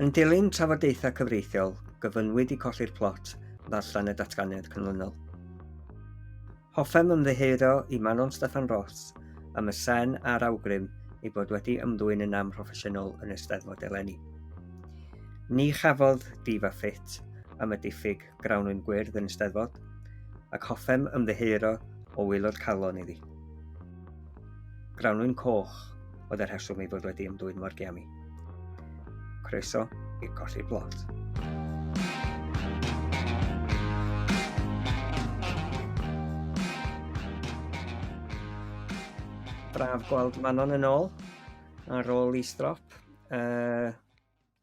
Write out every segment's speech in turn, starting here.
Yn dilyn trafodaethau cyfreithiol, gyfynwyd i colli'r plot ddarllen y datganiad canlynol. Hoffem ymddiheuro i Manon Steffan Ross am y sen a'r awgrym ei bod wedi ymddwyn yn amhroffesiynol yn y Steddfod eleni. Ni chafodd difa ffit am y diffyg grawnwyn gwyrdd yn y Steddfod, ac hoffem ymddiheuro o waelod calon iddi. Grawnwyn coch oedd y rheswm ei bod wedi ymddwyn mor giami. Croeso i colli'r plot. Braf gweld Manon yn ôl, ar ôl is-drop.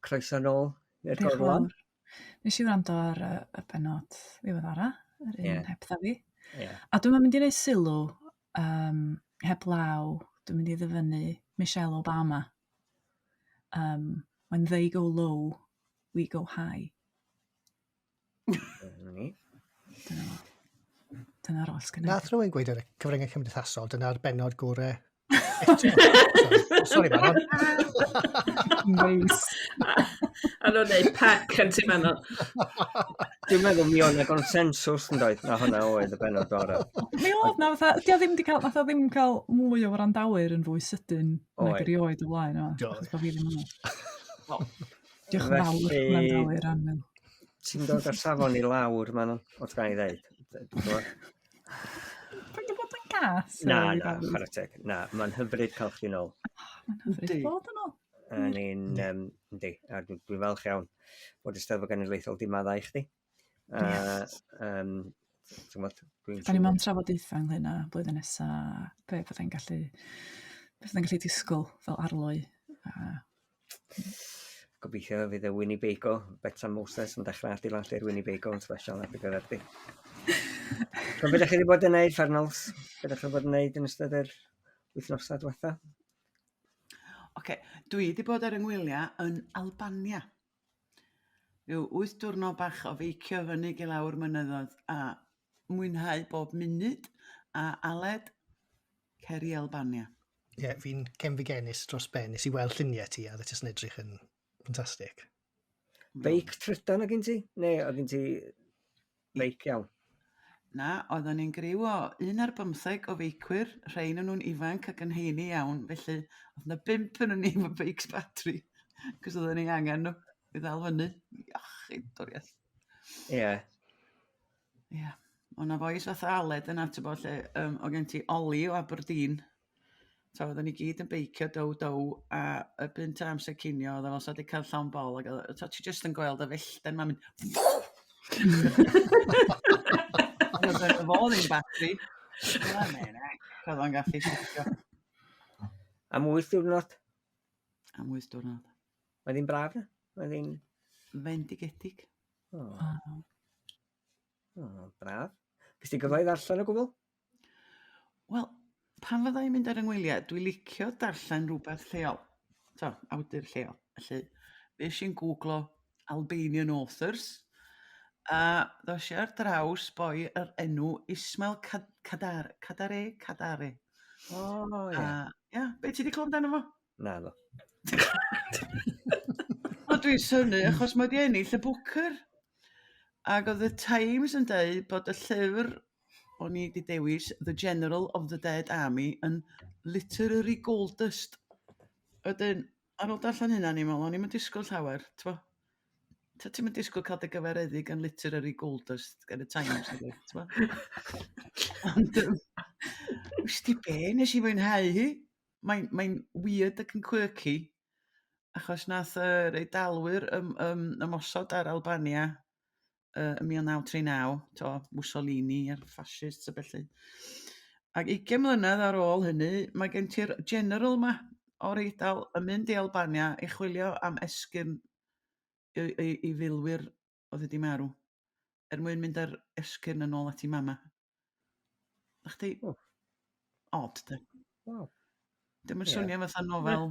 Croeso yn ôl i'r gorflan. Nes i wrando ar y benod ddiweddara, yr un heb dda fi. A dwi'n mynd i wneud sylw heb law, dwi'n mynd i ddyfynu Michelle Obama. When they go low, we go high. Dyna'r oll sgynnu. Nath rhywun gweud ar y cyfryngau cymdeithasol, dyna'r benod gorau. Sorry, Manon. Nice. A nhw'n neud pack yn ti Manon. Dwi'n meddwl mi o'n y consensus yn dweud, na hwnna oedd y benod gorau. Mi oedd na, fatha ddim cael mwy o wrandawyr yn fwy sydyn nag erioed o blaen. Diolch yn fawr wrandawyr angen. Ti'n dod ar safon i lawr, Manon, o't gael ei ddeud. Dwi'n bod yn gas? Na, chwarae teg. Na, mae'n hyfryd cael chdi nôl. Mae'n hyfryd bod yn ôl. Yndi, a dwi'n falch iawn bod y Steddfod Genedlaethol di maddau i chdi. Da ni mewn trafodaethau ynglyn â blwyddyn nesaf, be byddai'n gallu disgwyl fel arlwy. Gobeithio fydd y Winnebago, Betsa Moses yn dechrau adeiladu'r Winnebago yn special ar gyfer di. Beth ydych chi wedi bod yn gwneud, Fernals? Beth ydych chi wedi bod yn gwneud yn ystod yr wythnosau diwetha? Dwi wedi bod ar yngwyliau yn Albania. Ryw 8 diwrnod bach o feicio fyny i lawr mynyddoedd a mwynhau bob munud a aled cer i Albania. Fi'n cemfigenus dros ben, nes i weld lluniau ti a ddeth yn edrych yn ffantastig. Beic trydan o gen ti? Neu o gen ti beic iawn? Na, oedden ni'n griw o 1 ar 15 o feicwyr, rhain yn nhw'n ifanc ac yn heini iawn, felly oedd na 5 yn ni efo beics batri, cos oedden ni angen nhw i ddal fyny. Iach, doriaeth. Ie. O'na bois fatha Aled yn ato bo lle, o gen ti Oli o Aberdeen. Oedden ni gyd yn beicio dow, a y bynt amser cinio, oedd o wedi cael llawn bol, ac ti jyst yn gweld y fellten, mae'n mynd... Oedd yn fod i'n batri. Oedd o'n gallu sysio. Am 8 diwrnod? Am 8 diwrnod. Oedd hi'n braf na? Oedd hi'n... Fendigedig. Braf. Gys ti gyfle i ddarllen o gwbl? Wel, pan fydda i'n mynd ar yngwyliau, dwi'n licio darllen rhywbeth lleol. Awdur lleol. Felly, fes i'n googlo Albanian authors, a ddos i ar draws boi yr enw Ismail Kadare. Be ti wedi clywed amdano fo? Na, no. O, dwi'n synnu, achos mae wedi ennill y Booker. Ac oedd y Times yn dweud bod y llyfr o'n i wedi dewis The General of the Dead Army yn literary gold dust. Ydyn, ar ôl darllen hynna ni'n meddwl, o'n i'n disgwyl llawer, ti'n ti'n mynd disgwyl cael dy gyfareddig yn literary gold dust gan y Times, Ond, wsti be, nes i fwynhau hi. Mae'n weird ac yn quirky, achos nath yr Eidalwyr ymosod ar Albania yn 1939, Mussolini a'r fascists a bellu. Ac 20 mlynedd ar ôl hynny, mae gen ti'r general yma o'r Eidal yn mynd i Albania i chwilio am esgyrn i filwyr oedd wedi marw. Mwyn mynd ar esgyrn yn ôl at ei mama. Ach di, odd, de. Dim yn swnio fatha nofel.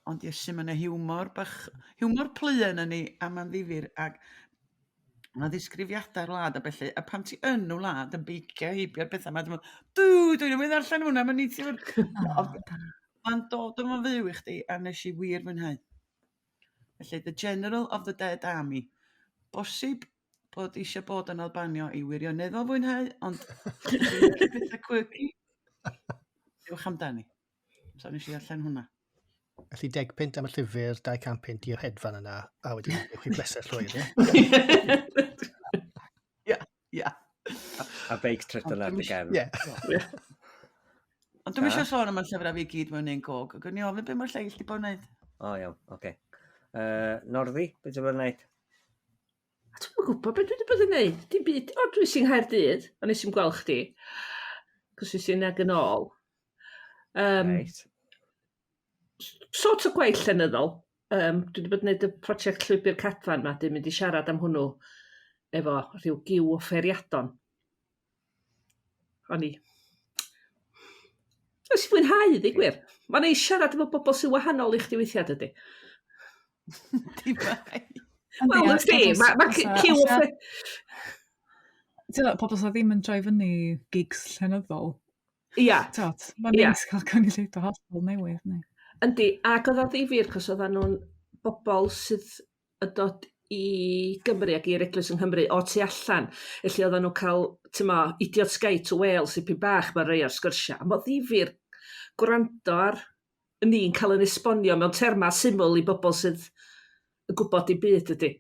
Ond iesu, mae'n hiwmor bach, hiwmor pluen yn ni, a mae'n ddifyr. Ac Mae ddisgrifiadau'r wlad a felly, a pam ti yn y wlad yn beicio heibio'r bethau yma, dwi'n mynd ddarllen hwnna, mae'n neithiwr. Mae'n dod yma fyw i chdi, a nes i wir fwynhau. Felly, The General of the Dead Army. Bosib bod eisiau bod yn Albania i wirioneddol fwynhau, ond dwi'n bethau quirky. Ewch amdani. So nes i ddarllen hwnna. Felly 10 pint am y llyfr, 200 pint i'r hedfan yna, a wedyn ewch i bleser llwyr. Ia. A beic trydan ar dy gefn. Ie. Ond dwi'n eisiau sôn am y llyfr a fi gyd mewn un gog. Ac o'n i ofyn beth mae'r lleill di bod yn wneud. O, iawn, oce. Norddi, beth yw'n wneud? Dwi'n gwybod beth dwi wedi bod yn gwneud. Dim byd, o dwi sy'n Nghaerdydd, a nes i'n gweld chdi. Cos i sy'n ag yn ôl. Reit. Sort o gwaith llenyddol. Dwi wedi bod yn gwneud y prosiect llwybr cadfan yma, dwi'n mynd i siarad am hwnnw efo rhyw giw o fferiadon. O'n i. Nes i fwynhau, di gwir. Mae'n ei siarad efo bobl sy'n wahanol i chdi weithiad ydy. Dyma. Wel, ydy, mae giw o fferiadon. Pobl sydd ddim yn troi fyny gigs llenyddol. Ia. Mae'n neis cael cynulleid o hollol newydd. Yndi, ac oedd o ddifyr, cos oedd nhw'n bobl sydd yn dod i Gymru ac i'r Eglwys yng Nghymru o tu allan. Felly oedd nhw'n cael, idiot sky to Wales i pyn bach mae rei o'r sgwrsia. A mae ddifyr gwrando ar ni'n cael yn esbonio mewn terma syml i bobl sydd yn gwybod i byd ydy.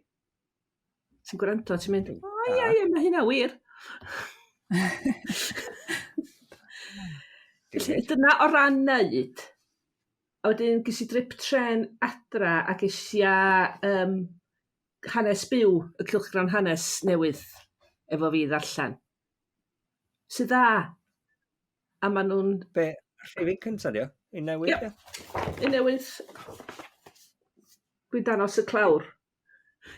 Sy'n gwrando, ti'n mynd, ie, mae hynna wir. Dyna o ran neud. A wedyn ges i drip tren adra a ges i Hanes Byw, y cylchgrawn hanes newydd efo fi ddarllen. Sydd dda. A maen nhw'n... Be, rhywun cyntaf dio? Un newydd? Ie, un newydd. Dwi'n danos y clawr.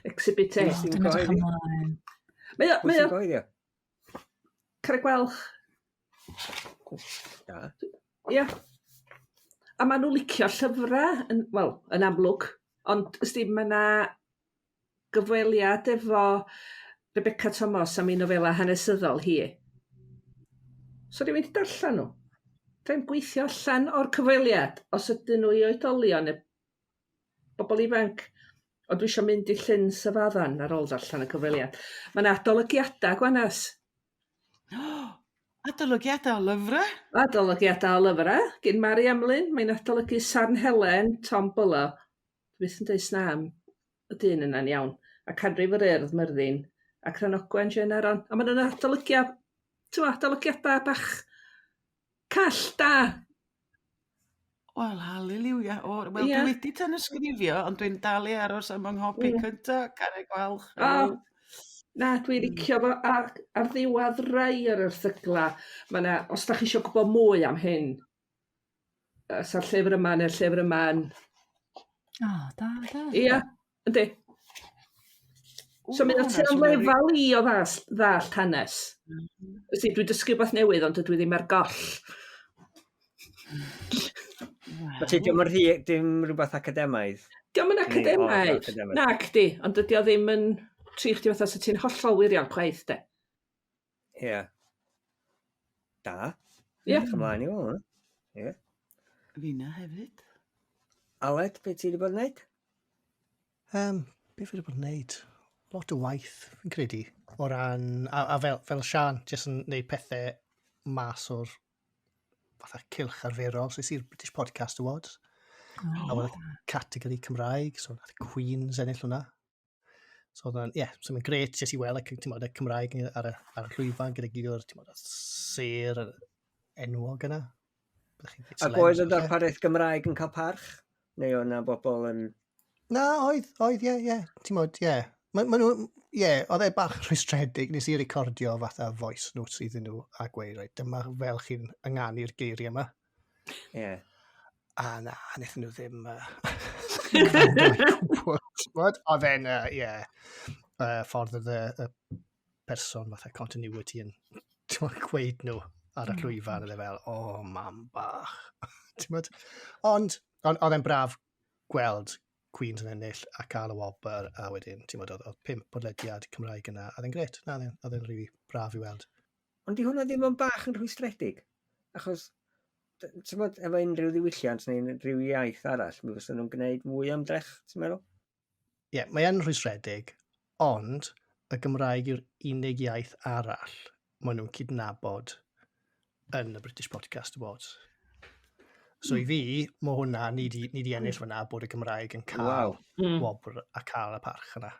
Exhibit A. Dwi'n edrych ymlaen. Pwy sy'n goeddio? Carreg Welch. Da. Ie. A maen nhw'n licio llyfrau, yn amlwg, ond ysdi, mae yna gyfweliad efo Rebecca Thomas am un nofela hanesyddol hi. So rwy'n wedi darllen nhw. Rwy'n gweithio allan o'r cyfweliad, os ydyn nhw i oedolion neu bobl ifanc. Ond dwi eisiau mynd i llyn syfaddan ar ôl darllen y cyfweliad. Mae yna adolygiadau gwanas. Adolygiadau o lyfrau? Adolygiadau o lyfrau. Gyn Mari Emlyn, mae'n adolygu Sarn Helen, Tom Buller. Dwi byth yn deud snam y dyn yna'n iawn. A Canrif yr Urdd Myrddin. A Cranogwen Generon. A maen nhw'n adolygiadau bach call da. Wel, haliluia. Wel, dwi wedi tan ysgrifio, ond dwi'n dal i aros am yng nghopi cyntaf, Carreg Welch. Na, dwi'n licio fo ar ddiwedd rai ar erthygla. Os da chi eisiau gwybod mwy am hyn, sa'r llyfr yma neu'r llyfr yma yn... Da. Ia, yndi. So mae'n yn lefel i o ddallt hanes. Dwi'n dysgu beth newydd, ond dwi ddim ar goll. Mae ti dim rhywbeth academaidd? Diolch yn academaidd. Na, cdi, ond dydy o ddim yn... tri chdi fatha sy'n ti'n hollol wirion chwaith, de. Ie. Da. Ie. Ymlaen i fo, Ie. Fina hefyd. Aled, beth ti wedi bod yn gwneud? Beth fi wedi bod yn gwneud? Lot o waith, fi'n credu. O ran, a fel Sian, jyst yn gwneud pethau mas o'r fatha cylch arferol. So i'r British Podcast Awards. A oedd categori Cymraeg, so nath Queen's ennill hwnna. So mae'n gret jyst i weld y Cymraeg ar y llwyfan gyda gyda'r ser enwog yna. Ac oedd y darpariaeth Gymraeg yn cael parch? Neu o'na bobl yn... Na, oedd, ie. Oedd e bach rwystredig. Nes i recordio fatha voice notes iddyn nhw a gweud, dyma fel chi'n ynganu'r geiriau yma. Ie. A na, wnaethon nhw ddim... Oedd e'n, ffordd oedd y person fatha continuity yn gweud nhw ar y llwyfan, oedd e fel, mam bach. Ond oedd e'n braf gweld Queens yn ennill a cael y wobr, a wedyn, ti'n modd, oedd 5 podlediad Cymraeg yna, a dde'n gret, oedd e'n rili braf i weld. Ond di hwnna ddim yn bach yn rhwystredig? Achos, ti'n modd, efo unrhyw ddiwylliant neu unrhyw iaith arall, mi fysa nhw'n gwneud mwy am drech, ti'n meddwl? Ie, mae yn rhwystredig, ond y Gymraeg yw'r unig iaith arall maen nhw'n cydnabod yn y British Podcast Awards. So i fi, mae hwnna, ni di ennill fyna bod y Gymraeg yn cael wobr a cael y parch yna.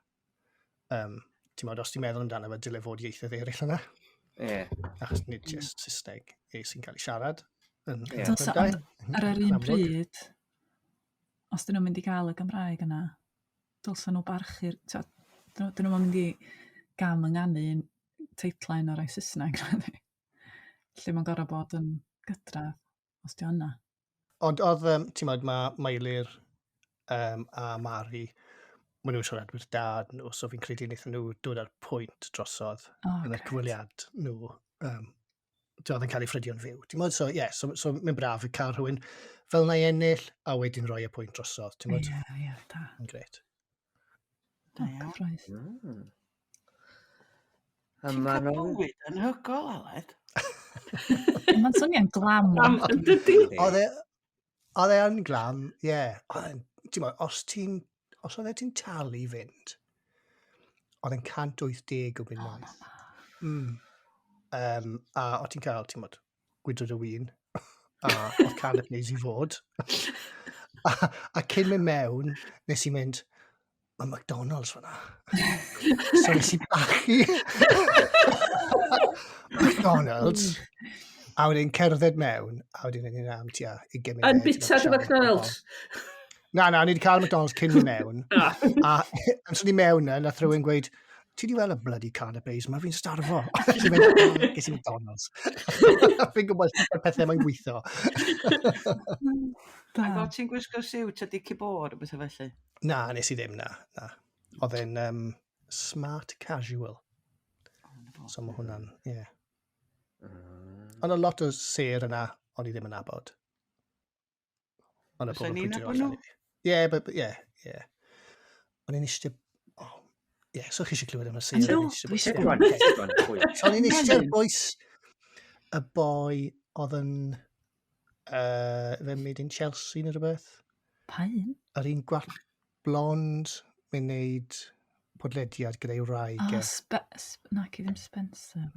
Ti'n modd, os ti'n meddwl amdano fe, dyle fod ieithoedd eraill yna. Achos nid just Saesneg sy'n cael ei siarad. Ar yr un pryd, os dyn nhw'n mynd i gael y Gymraeg yna, dylsa nhw barchu'r... Dyn nhw'n mynd i gam ynganu teitlau o'r rai Saesneg. Lle mae'n gorau bod yn gydradd os di hwnna. Ond oedd, ti'n modd, mae Eilir a Mari, maen nhw'n siarad with dad nhw, so fi'n credu wnaethon nhw dod ar pwynt drosodd yn y cyfweliad nhw. Oedd yn cael ei ffrydio'n fyw. Ti'n modd, so mae'n braf i cael rhywun fel na i ennill, a wedyn rhoi y pwynt drosodd. Ti'n modd? Ie, da. Yn gret. Cyffroes. Ti'n cael bywyd yn hygol, Aled? Mae'n swnio'n glam. Oedd e yn glam, ie. Os oedd e ti'n talu i fynd, oedd e'n 180 o bunnoedd. A oedd ti'n cael, ti'n modd, gwydred y wyn, a oedd canapés i fod. a cyn mynd mewn, nes i mynd, mae McDonald's fyna. So nes i bachu McDonald's, a wedyn cerdded mewn, a wedyn ni'n am tia 20 munud. Yn bita dy McDonald's? Na, ni wedi cael McDonald's cyn mynd mewn. A yn sy'n ni mewn yna, nath rhywun gweud, ti wedi weld y bloody canapés, mae fi'n starfo. Ges i McDonald's. Fi'n gwybod pethau mae'n gweithio. Ac o ti'n gwisgo siwt a di cibor o bethau felly? Na, nes i ddim, na. Oedd e'n smart casual. So mae hwnna'n, ie. Ond y lot o ser yna, o'n i ddim yn nabod. Ond y pobl pwyntio allan i fi. Ie. O'n i'n eistedd... Ie, so chi eisiau clywed am y ser. O'n i'n eistedd boes y boi oedd yn fe made in Chelsea neu rhywbeth. Pa un? Yr un gwall blond, mae'n neud podlediad gyda'i wraig. Na, ci ddim Spencer.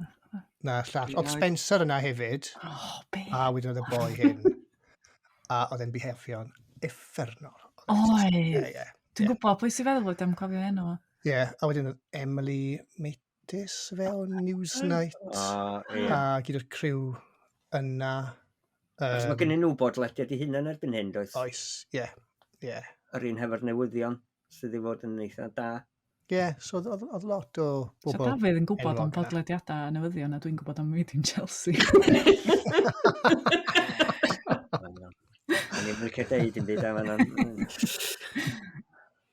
Na, llall. Oedd Spencer yna hefyd. Be? A wedyn oedd y boi hyn. A oedd e'n bihefio'n effernol. Oi. Dwi'n gwybod pwy sy'n feddwl bod am cofio enw. Ie, a wedyn oedd Emily Matis fel Newsnight. A gyda'r criw yna. Mae gen nhw bodlediad i hunan erbyn hyn, does? Oes, ie. Yr un hefo'r newyddion, sydd wedi fod yn eitha da. Ie, so oedd lot o bobl... So Dafydd yn gwybod am bodlediadau a newyddion, a dwi'n gwybod am Made in Chelsea. Yn i'n licio deud yn byd am yna.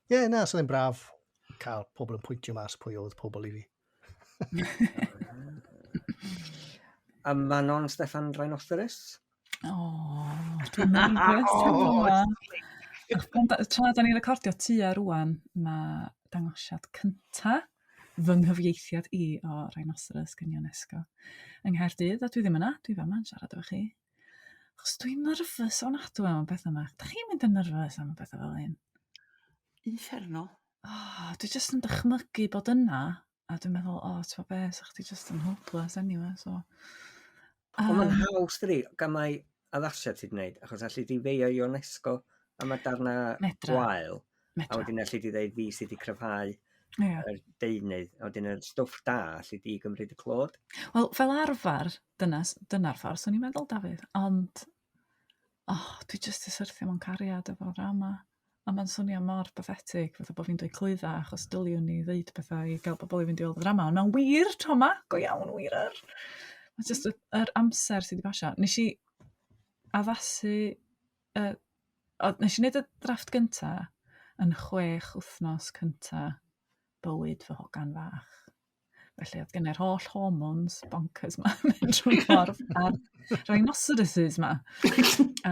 Ie, na, so ddim braf cael pobl yn pwyntio mas pwy oedd pobl i fi. A Manon Steffan Rhinoceros? Dwi'n nerfus. Tra da ni'n recordio tua rwan, mae dangosiad cynta fy nghyfieithiad i o Rhinoceros gan UNESCO yng Nghaerdydd, a dwi ddim yna, dwi fama yn siarad efo chi. Achos dwi'n nerfus o'n adw am y beth yma. Da chi'n mynd yn nerfus am y beth fel un? Infernal. Dwi jyst yn dychmygu bod yna, a dwi'n meddwl, ti'n fawr beth, sa'ch ti jyst yn hopeless anyway, so... Ond mae'n haws dri, gan mai addasiad sydd wneud, achos allu di feio i UNESCO am y darna gwael, a wedyn allu di ddeud fi sydd wedi cryfhau yr deunydd, a wedyn y stwff da allu di gymryd y clod. Wel, fel arfer, dyna'r ffordd, so ni'n meddwl, Dafydd, ond dwi jyst i syrthio mewn cariad efo'r drama, a mae'n swnio mor pathetic, fatha bod fi'n dweud clwydda, achos dyliwn ni ddeud bethau i gael pobl i fynd i weld y drama, ond mae'n wir, Toma, go iawn wir. Mae jyst yr amser sydd wedi basio. Nes i addasu... nes i wneud y drafft gynta yn 6 wythnos cynta bywyd fy hogan fach. Felly oedd genny'r holl hormones bonkers ma mynd trwy'r ffordd a'r rhinoceroses ma. A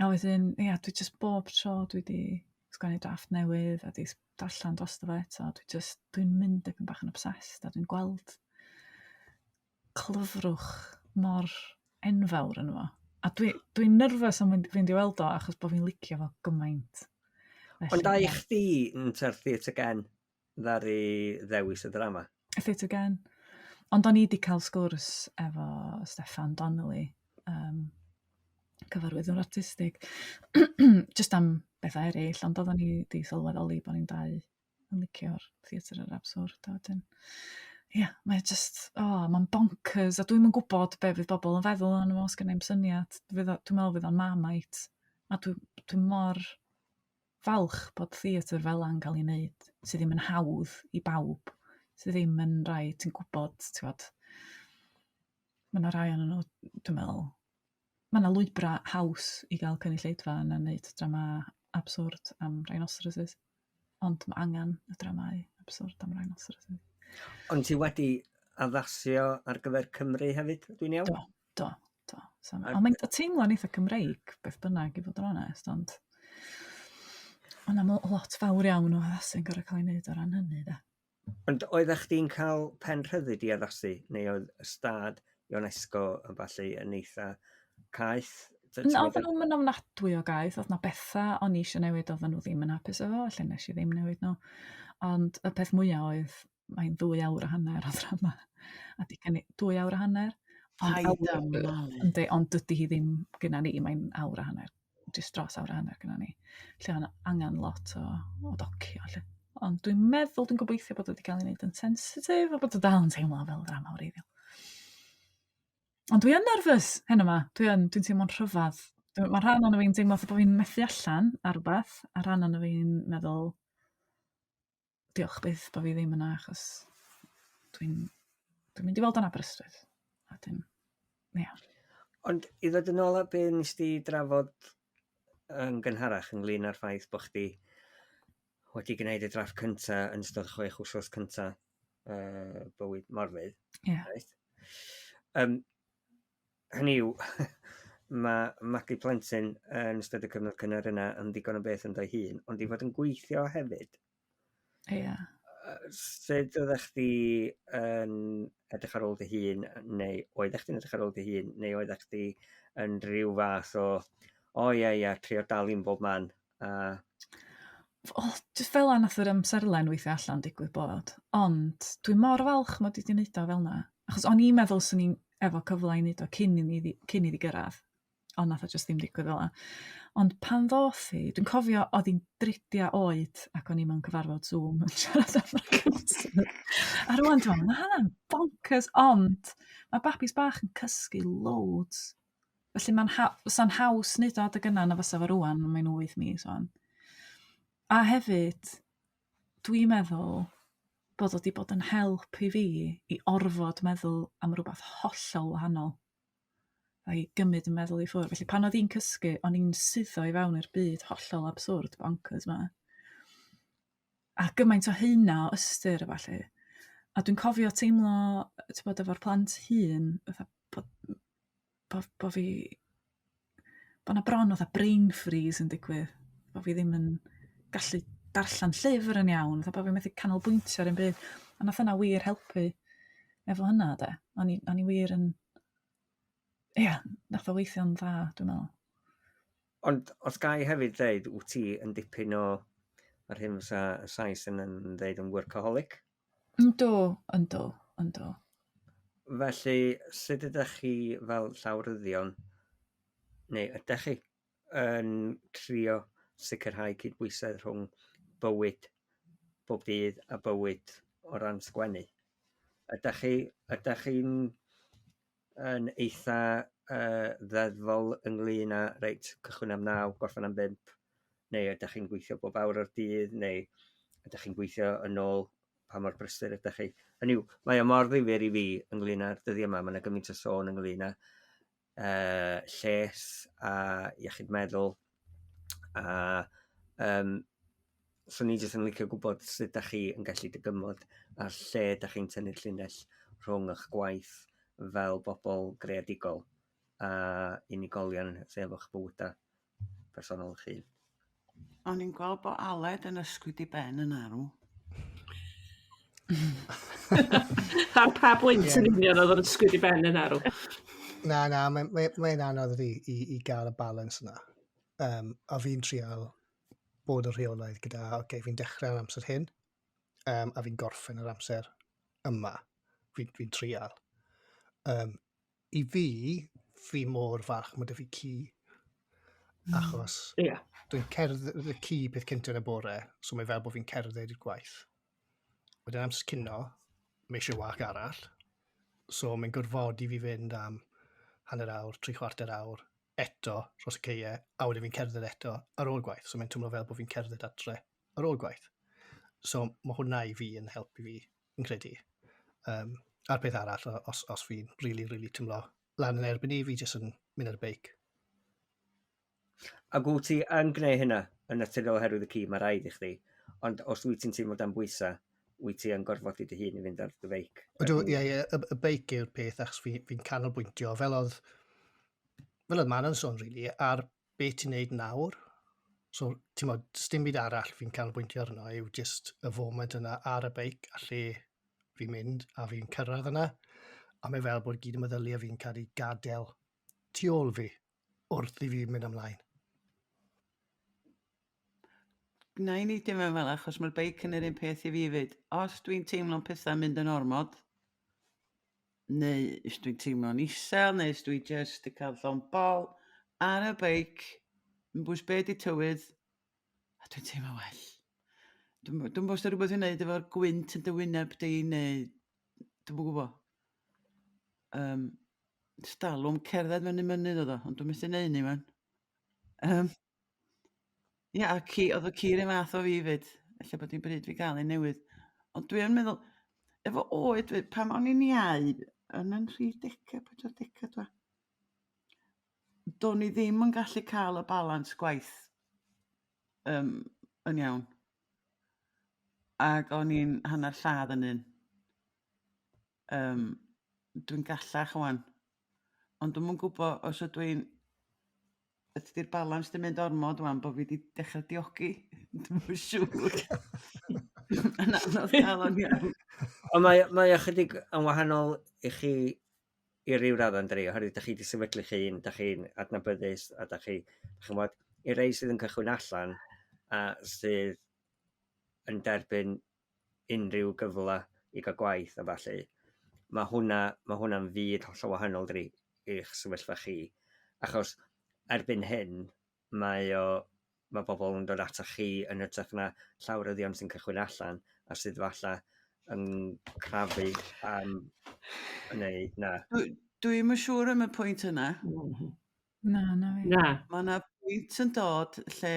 wedyn, dwi jyst bob tro dwi wedi sgwennu drafft newydd a di darllen dros fe eto. Dwi'n mynd dipyn bach yn obsessed a dwi'n gweld clyfrwch mor enfawr yn fo. A dwi'n nerfus am fynd i weld o achos bod fi'n licio fo gymaint. Ond da i chdi yn terthu at y gen ddaru ddewis y drama? Theatr again. Ond o'n i wedi cael sgwrs efo Steffan Donnelly, cyfarwyddwr artistig, just am bethau eraill, ond oedden ni wedi sylweddoli bod ni'n dau yn licio'r theatr yr absurd. Mae'n bonkers, a dwi'm yn gwybod be fydd bobl yn feddwl yn os gen i'n syniad. Dwi'n meddwl fydd o'n Marmite, a dwi'n mor falch bod theatr fel yna'n cael ei wneud, sydd ddim yn hawdd i bawb, sydd ddim yn rai, ti'n gwybod, mae yna rai o'n nhw, dwi'n meddwl, mae yna lwybra haws i gael cynulleidfa yn wneud drama absurd am rhinoceroses, ond mae angen y dramau absurd am rhinoceroses. Ond ti wedi addasio ar gyfer Cymru hefyd, dwi'n iawn? Do. Ond mae'n teimlo'n eitha Cymreig, beth bynnag i fod yn onest, ond yna lot fawr iawn o addasu'n gorau cael ei wneud o ran hynny, da. Ond oeddech chdi'n cael pen rhyddid i addasu, neu oedd ystad UNESCO yn falle yn eitha caeth? Oedden nhw'n mynd ofnadwy o gaeth, oedd na bethau o'n i eisiau newid oedden nhw ddim yn hapus efo, allan nes i ddim newid nhw. Ond y peth mwyaf oedd, mae'n 2 awr a hanner o drama. A di cynnig 2 awr a hanner. Ond dydy hi ddim gyda ni, mae'n awr a hanner. Just dros awr a hanner gyda ni. Lle o'n angen lot o docio. Ond dwi'n meddwl, dwi'n gobeithio bod wedi cael ei wneud yn sensitif, a bod o dal yn teimlo fel drama wreiddiol. Ond dwi yn nerfus hyn yma. Dwi'n teimlo'n rhyfedd. Mae rhan o'n fi'n teimlo bod fi'n methu allan ar rhywbeth, a rhan o'n fi'n meddwl, diolch byth bod fi ddim yna, achos dwi'n mynd i weld yn Aberystwyth. Ond i ddod yn ôl a be nes ti drafod yn gynharach ynglyn â'r ffaith bod chdi wedi gwneud y drafft cyntaf yn ystod 6 wsos cyntaf bywyd Morfydd. Right? Hynny yw, mae magu plentyn yn ystod y cyfnod cynnar yna yn ddigon o beth yn doi hun, ond i fod yn gweithio hefyd. Sut oeddech chdi yn edrych ar ôl dy hun, neu oeddech chdi'n edrych ar ôl dy hun, neu oeddech chdi yn rhyw fath o trio dal i'n bob man? Just fel a nath yr amserlen weithio allan digwydd bod, ond dwi'n mor falch mod i wedi wneud o fel yna. Achos o'n i'n meddwl sy'n ni'n efo cyfle i wneud o cyn iddi gyrraedd, ond nath o just ddim digwydd fel yna. Ond pan ddoth i, dwi'n cofio oedd hi'n 30 oed ac o'n i mewn cyfarfod Zoom yn siarad am y cyntaf. A rwan dwi'n meddwl, mae hynna'n bonkers, ond mae babis bach yn cysgu loads. Felly sa'n haws wneud o adeg yna na fysa fo rwan, mae'n 8 mis o'n. A hefyd, dwi'n meddwl bod o wedi bod yn help i fi i orfod meddwl am rhywbeth hollol wahanol. A i gymryd yn meddwl i ffwrdd. Felly pan oedd hi'n cysgu, o'n i'n suddo i fewn i'r byd hollol absurd bonkers yma. A gymaint o hynna o ystyr a falle. A dwi'n cofio teimlo, bod efo'r plant hun, bod fi, bod na bron oedd a brain freeze yn digwydd. Bod fi ddim yn gallu darllen llyfr yn iawn, bod fi methu canolbwyntio ar un byd. A nath yna wir helpu efo hynna, de. O'n i wir yn... nath o weithio'n dda, dwi'n meddwl. Ond os gai hefyd dweud, wyt ti yn dipyn o ar hyn fysa y Sais yn dweud yn workaholic? Ynddo. Felly, sut ydych chi fel llawryddion, neu ydych chi yn trio sicrhau cydbwysedd rhwng bywyd bob dydd a bywyd o ran sgwennu? Ydych chi'n yn eitha ddeddfol ynglyn â reit cychwyn am 9, gorffen am 5, neu ydych chi'n gweithio bob awr o'r dydd, neu ydych chi'n gweithio yn ôl pa mor brysur ydych chi? Hynny yw, mae o mor ddifyr i fi ynglyn â'r dyddiau yma, mae yna gymaint o sôn ynglyn â lles a iechyd meddwl, a so ni jyst yn licio gwybod sut ydych chi yn gallu dygymod a lle ydych chi'n tynnu'r llinell rhwng eich gwaith fel bobl greadigol a unigolion sef eich bywydau personol eich hun. O'n i'n gweld bod Aled yn ysgwyd i ben yn arw. Ar pa bwynt yn union oedd yn ysgwyd i ben yn arw? Na, mae'n anodd i gael y balans yna. A fi'n trial bod y rheolaidd gyda, fi'n dechrau'r amser hyn, a fi'n gorffen yr amser yma. Fi'n trial. I fi mor falch mae dy fi ci. Achos dwi'n cerdded y ci peth cyntaf yn y bore, so mae fel bod fi'n cerdded i'r gwaith. Wedyn amser cynno, mae eisiau wach arall. So mae'n gorfodi fi fynd am hanner awr, 3/4 awr, eto dros y ceiau, a wedyn fi'n cerdded eto ar ôl gwaith. So mae'n twmlo fel bod fi'n cerdded adre ar ôl gwaith. So mae hwnna i fi yn helpu fi yn credu. A'r peth arall, os fi'n really twmlo lan yn erbyn i, fi jyst yn mynd ar y beic. A gwyt ti yn gwneud hynna yn naturiol oherwydd y ci, mae rhaid i chdi. Ond os wyt ti'n teimlo dan bwysau, wyt ti yn gorfod i dy hun i fynd ar dy feic. Y beic yw'r peth, achos fi'n canolbwyntio, fel oedd Mae Manon sôn, really, ar beth ti'n neud nawr. So, ti'n modd, dim byd arall fi'n canolbwyntio arno yw just y foment yna ar y beic, a lle fi'n mynd, a fi'n cyrraedd yna. A mae fel bod gyd y meddyliau fi'n cael ei gadael tu ôl fi, wrth i fi mynd ymlaen. Na i ni dim yn fel, achos mae'r beic yn yr un peth i fi fyd. Os dwi'n teimlo'n pethau mynd yn ormod, neu os dwi'n teimlo'n isel, neu os dwi just i cael llon bol ar y beic, yn bwys be di tywydd, a dwi'n teimlo well. Dwi'n bwys rhywbeth i'n neud efo'r gwynt yn dy wyneb di, neu dwi'n gwybod. Stalwm cerdded mewn i mynydd oedd o, ond dwi'n methu neud ni man. Ia, oedd y cir y math o fi fyd. Alla bod i'n bryd fi gael ei newydd. Ond dwi'n meddwl, efo oed, pam o'n i'n iau, yn 30, 40 dwa. Do'n i ddim yn gallu cael y balans gwaith yn iawn. Ac o'n i'n hanner lladd yn un. Dwi'n gallach wan. Ond dwi'n gwybod os ydw i'n ydy'r balans di mynd ormod wan bod fi wedi dechrau diogi. Dwi'n yn siŵr. Yn anodd cael o'n iawn. Ond mae chydig yn wahanol i chi i ryw radd yn dri, oherwydd ydych chi wedi sefydlu chi un, ydych chi'n adnabyddus, a ydych chi'n bod, i rei sydd yn cychwyn allan, a sydd yn derbyn unrhyw gyfle i gael gwaith a falle, mae hwnna'n fyd hollol wahanol dri i'ch sefyllfa chi. Achos erbyn hyn, mae bobl yn dod ata chi yn ytrach na llawryddion sy'n cychwyn allan, a sydd falle yn crafu am neu na. Dwi'n yn siŵr am y pwynt yna. Na. Mae yna pwynt yn dod lle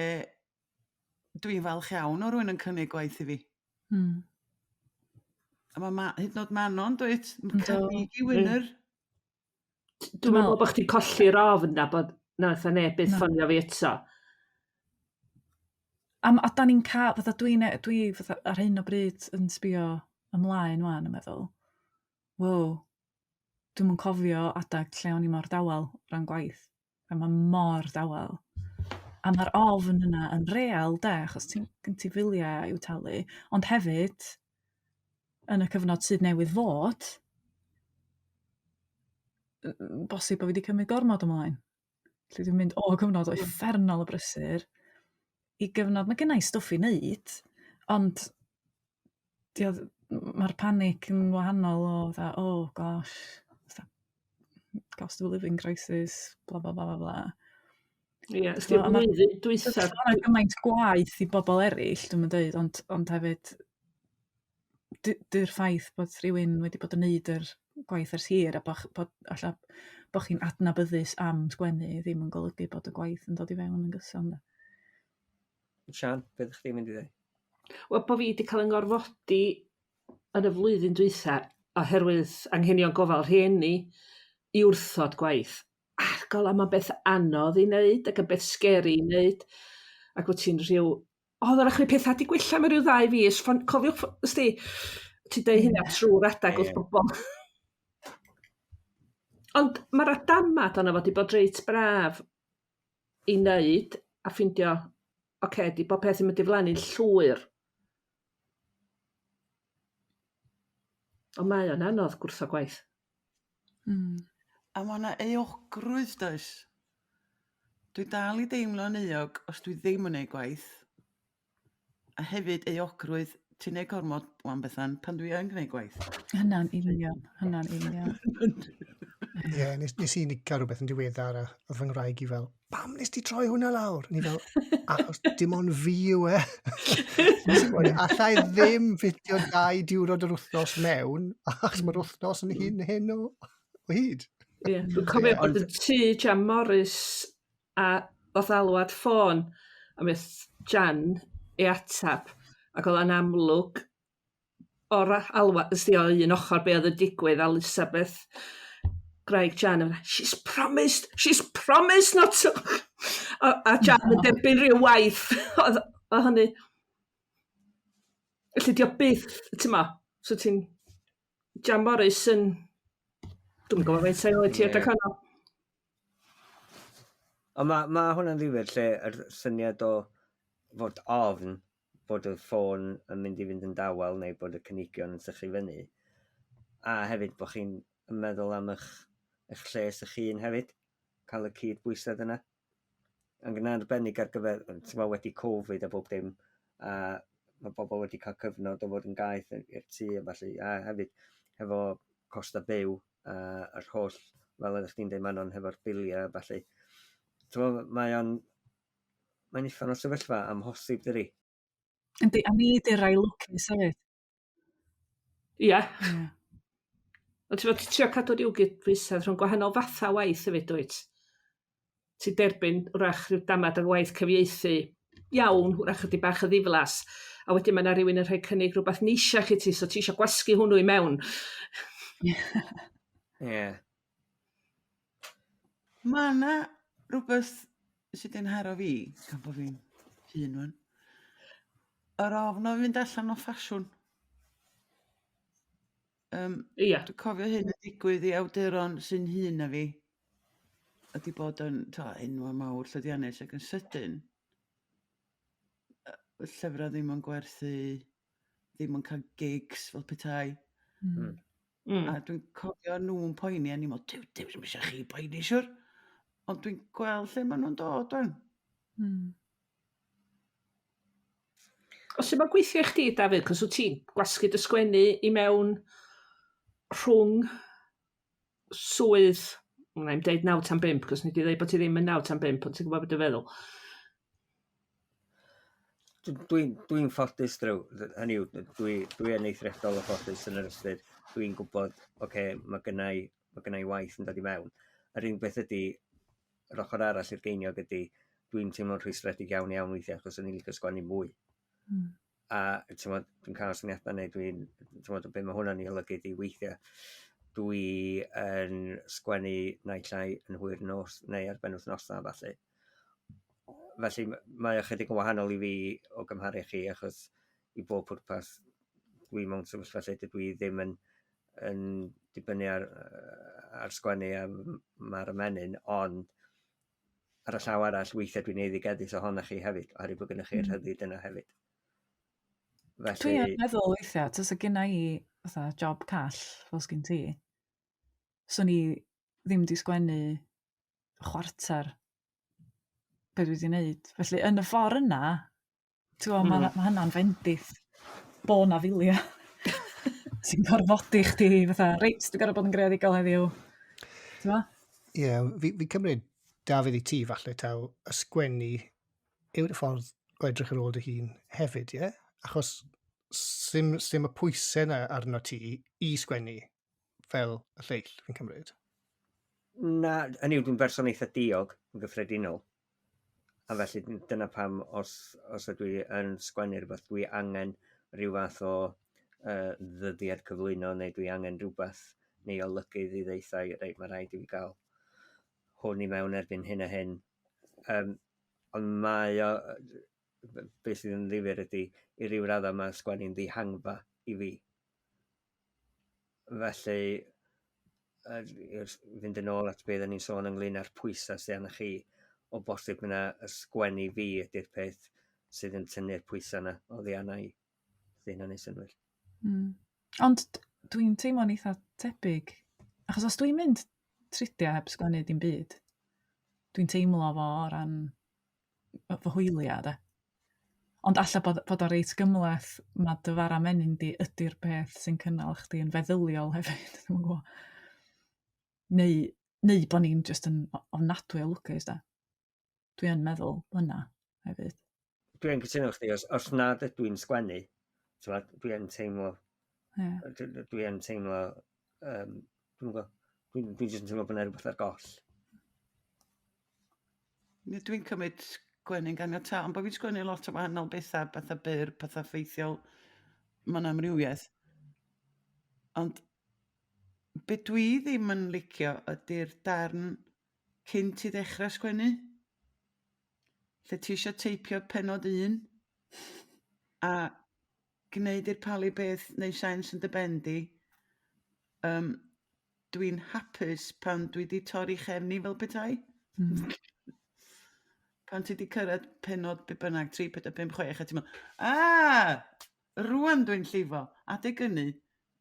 dwi'n falch iawn o rwy'n yn cynnig gwaith i fi. A mae hyd yn oed Manon, dweud, cydig i wynyr. Dwi'n meddwl bod chdi'n colli'r ofn na bod nath a neb byth ffonio fi eto. A da ni'n cael, fatha dwi ar hyn o bryd yn sbio ymlaen wan yn meddwl, dwi'n yn cofio adag lle o'n i mor dawel rhan gwaith. A mae mor dawel. A mae'r ofn yna yn real, achos ti'n filiau i'w talu, ond hefyd, yn y cyfnod sydd newydd fod, bosib bod fi wedi cymryd gormod ymlaen. Lle dwi'n mynd o gyfnod o uffernol o brysur i gyfnod, mae gennau stwff i wneud, ond mae'r panic yn wahanol o, gosh, cost of living crisis, bla bla bla bla. Ie, ysgrifennu dwytha. Mae'n gymaint gwaith i bobl eraill, dwi'n mynd dweud, ond hefyd, dy'r ffaith bod rhywun wedi bod yn neud yr gwaith ers hir a bod chi'n adnabyddus am sgwennu ddim yn golygu bod y gwaith yn dod i fewn yn gyson. Sian, beth ydych chi'n mynd i ddweud? Wel, bod fi wedi cael yng ngorfodi yn y flwyddyn dwytha oherwydd anghenion gofal rhieni i wrthod gwaith. Argol am y beth anodd i wneud ac y beth sceri i wneud. Ac wyt ti'n rhyw, ddylech chi pethau di gwella am ryw 2 fis. Cofiwch, ti'n dweud hynna trwy'r adag wrth bobl. Ond mae'r adamad o'na fod i bod reit braf i wneud a ffindio di bob peth yn mynd i flannu'n llwyr. Ond mae o'n anodd gwrtho gwaith. A mae yna euogrwydd, does? Dwi dal i deimlo'n euog os dwi ddim yn gwneud gwaith. A hefyd euogrwydd, ti'n neud gormod wan Bethan pan dwi yn gwneud gwaith. Hynna'n union. Ie, nes i nicio rhywbeth yn diweddar a oedd fy ngwraig i fel, pam nes ti troi hwnna lawr? Ni fel, achos dim ond fi yw e. Allai ddim fitio 2 diwrnod yr wythnos mewn, achos mae'r wythnos yn hyn o hyd. Ie, dwi'n cofio bod yn tŷ Jan Morris a oedd alwad ffôn a myth Jan ei atab ac oedd yn amlwg o'r alwad ysdi o un ochr be oedd y digwydd a Elizabeth Graig Jan yn she's promised not to a Jan yn derbyn rhyw waith o hynny felly di o byth ti'n so ti'n Jan Morris yn dwi'n gwybod fe'n sa'i oed ti edrych hwnnw. Ond ma hwnna'n ddifyr lle yr syniad o fod ofn bod y ffôn yn mynd i fynd yn dawel neu bod y cynigion yn sychu fyny. A hefyd bod chi'n meddwl am eich lles eich hun hefyd, cael y cydbwysedd yna. Yn gyda'n arbennig ar gyfer, wedi Covid a bob dim, a mae bobl wedi cael cyfnod o fod yn gaeth i'r tŷ a falle, a hefyd hefo costa byw, yr holl, fel ydych chi'n dweud Manon, hefo'r biliau a falle. Mae'n uffan o sefyllfa amhosib dydi. Yndi, a ni di'r rai lwcus hefyd. Ie. Ond ti'n trio cadw ryw gydbwysedd rhwng gwahanol fatha waith hefyd, dwyt? Ti'n derbyn wrach rhyw damad o waith cyfieithu iawn, wrach ydy bach o ddiflas, a wedyn mae yna rhywun yn rhoi cynnig rhywbeth neisiach i ti, so ti eisiau gwasgu hwnnw i mewn. Ie. Mae yna rhywbeth sydd yn haro fi, gan bod fi'n hun wan. Yr ofn o fynd allan o ffasiwn. Ie. Dwi'n cofio hyn yn digwydd i awduron sy'n hun na fi. Ydy bod yn enwa mawr llwyddiannus ac yn sydyn. Y llyfrau ddim yn gwerthu, ddim yn cael gigs fel petai. A dwi'n cofio nhw'n poeni a ni'n meddwl, dim eisiau chi poeni siwr. Ond dwi'n gweld lle maen nhw'n dod dwi'n. Os yma'n gweithio i chdi, Dafydd, cos wyt ti'n gwasgu dy sgwennu i mewn rhwng swydd, na'i'm deud 9 tan 5, cos ni di ddeud bod ti ddim yn 9 tan 5, ond ti'n gwybod beth dwi'n feddwl. Dwi'n ffodus drwy, hynny yw, dwi yn eithriadol o ffodus yn yr ystyr. Dwi'n gwybod, mae gennau waith yn dod i mewn. Yr un beth ydy, yr ochr arall i'r geiniog ydy, dwi'n teimlo'n rhwystredig iawn weithiau, achos o'n i'n licio sgwennu mwy. A dwi'n cael syniadau neu dwi'n be mae hwnna'n ei olygu di weithiau. Dwi yn sgwennu naill ai yn hwyr nos neu ar ben wythnosau falle. Felly mae ychydig yn wahanol i fi o gymharu chi, achos i bob pwrpas dwi mewn sefyllfa lle dwi ddim yn dibynnu ar sgwennu a mae'r ymenyn, ond ar y llaw arall weithiau dwi'n eiddigeddus ohonoch chi hefyd, oherwydd bod gennych chi'r rhyddid yna hefyd. Dwi yn meddwl weithiau, tas y gynna i job call fel sgyn ti, so ni ddim di sgwennu chwarter be dwi wedi wneud. Felly yn y ffordd yna, mae hynna'n fendith bo na filia. Sy'n gorfodi chdi, reit, dwi'n gorfod bod yn greadigol heddiw. Ie, fi cymryd Dafydd i ti falle taw ysgwennu yw'r ffordd o edrych ar ôl dy hun hefyd, ie? Achos sim y pwysau yna arno ti i sgwennu fel y lleill, fi'n cymryd. Na, hynny yw, dwi'n berson eitha diog yn gyffredinol. A felly dyna pam os ydw i yn sgwennu rhywbeth, dwi angen rhyw fath o ddyddiad cyflwyno, neu dwi angen rhywbeth neu olygydd i ddeithau, reit, mae rhaid i fi gael hwn i mewn erbyn hyn a hyn. Ond mae o, beth sydd yn ddifyr ydy, i ryw raddau mae sgwennu'n ddihangfa i fi. Felly, fynd yn ôl at beth ni'n sôn ynglyn â'r pwysau sydd arna chi, o bosib yna ysgwennu fi ydy'r peth sydd yn tynnu'r pwysau yna o ddiannau i. Dyna neu synwyr. Ond dwi'n teimlo'n eitha tebyg. Achos os dwi'n mynd tridia heb sgwennu dim byd, dwi'n teimlo fo o ran fy hwyliau, de. Ond alla bod o reit gymleth, mae dy fara menyn di ydy'r peth sy'n cynnal chdi yn feddyliol hefyd. Dwi'n gwybod. Neu bod ni'n just yn ofnadwy o lwcus, da. Dwi'n meddwl hynna hefyd. Dwi'n cytuno chdi, os nad ydw i'n sgwennu, dwi'n teimlo, dwi'n teimlo, dwi'n jyst yn teimlo bod yna rhywbeth ar goll. Dwi'n cymryd sgwennu'n ganiata, ond bod fi'n sgwennu lot o wahanol bethau byr, bethau ffeithiol, mae'n amrywiaeth. Ond be dwi ddim yn licio ydy'r darn cyn ti ddechrau sgwennu. Lle ti eisiau teipio pennod 1 a gwneud i'r palu beth neu sens yn dy ben di. Dwi'n hapus pan dwi wedi torri chefni fel bethau. Pan ti wedi cyrraedd pennod be bynnag 3, 4, 5, 6 a ti'n meddwl, rwan dwi'n llifo. Adeg hynny,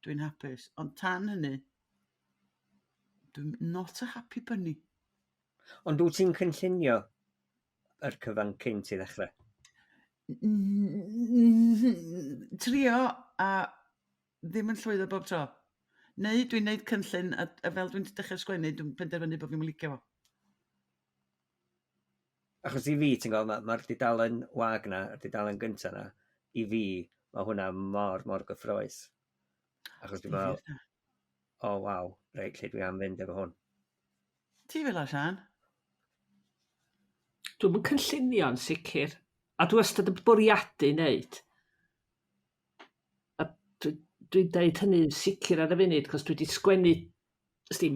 dwi'n hapus. Ond tan hynny, dwi'n not a happy bunny. Ond wyt ti'n cynllunio yr cyfan cyn ti ddechrau? Trio a ddim yn llwyddo bob tro. Neu dwi'n neud cynllun a fel dwi'n dechrau sgwennu, dwi'n penderfynu bod fi'n licio fo. Achos i fi, ti'n gweld, mae'r dudalen wag na, y dudalen gyntaf na, i fi, mae hwnna mor gyffroes. Achos dwi'n meddwl, waw, reit, lle dwi am fynd efo hwn. Ti fel o, Sian? Dwi'n mynd cynllunio'n sicr. A dwi wastad yn bwriadu wneud. A dwi'n deud hynny sicr ar y funud, cos dwi wedi sgwennu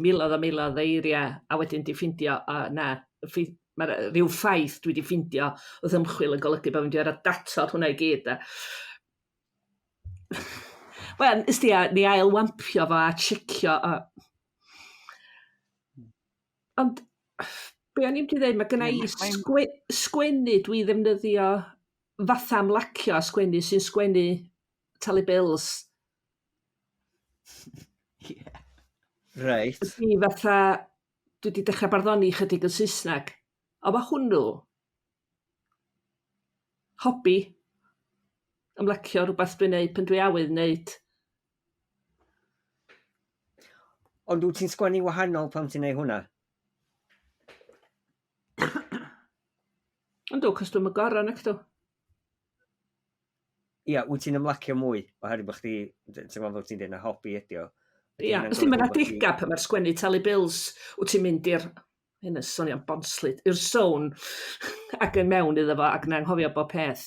miloedd a miloedd o eiriau, a wedyn di ffindio, mae rhyw ffaith dwi wedi ffindio wrth ymchwil yn golygu bod fi'n wedi datod hwnna i gyd. Wel, ni ail-wampio fo a checio. Ond, be o'n i'n dweud, mae gynna i sgwennu dwi ddefnyddio fatha amlacio a sgwennu sy'n sgwennu talu bills. Reit. Dwi fatha, dwi wedi dechrau barddoni chydig yn Saesneg. O mae hwnnw hobi ymlacio rhywbeth dwi'n neud pan dwi awydd wneud. Ond wyt ti'n sgwennu wahanol pan ti'n neud hwnna? Ond cos dwi'n mygoron ac dwi. Ia, wyt ti'n ymlacio mwy, oherwydd bod chdi, ti'n gwybod fel ti'n dweud, na hobi ydi o. Ia, os ti'n mynd adega pan mae'r sgwennu talu bills, wyt ti'n mynd i'r, hyn y soni'n bonslid, i'r zone ac yn mewn iddo fo ac yn anghofio bob peth.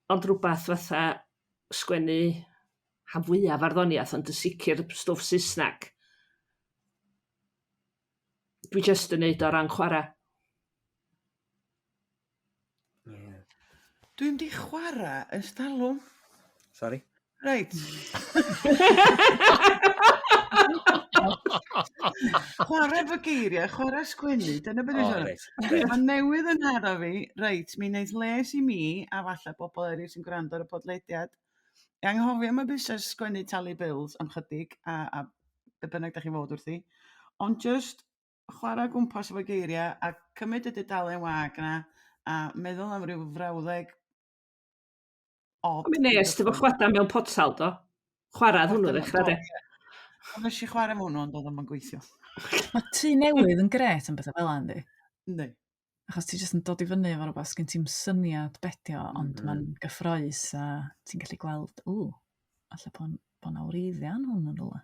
Ond rhywbeth fatha sgwennu rhan fwyaf farddoniaeth, ond y sicr stwff Saesneg. Dwi jyst yn neud o ran chwarae. Dwi'n di chwarae yn stalwm. Sorry? Reit. Chwarae fy geiriau, chwarae sgwennu, dyna beth yw'n siarad. Mae newydd yn haro fi, reit, mi wneud les i mi, a falle bobl eraill sy'n gwrando ar y podlediad. I anghofio mae busnes sgwennu talu bills am chydig, a be bynnag da chi'n fod wrthi. Ond just chwarae gwmpas efo geiriau, a cymryd y dudalen wag yna, a meddwl am ryw frawddeg odd. Mae'n nes, efo chwada mewn potsal, do? Chwarae hwnnw ddechrau, de? Ond nes i chwarae hwnnw, ond oedd o'n gweithio. Mae tŷ newydd yn gret yn bethau fel yna, Yndi. Achos ti jyst yn dod i fyny efo rhywbeth, sgyn ti'n syniad bedio, ond mae'n gyffroes a ti'n gallu gweld, alle bod na wreiddiau hwn yn rhywle.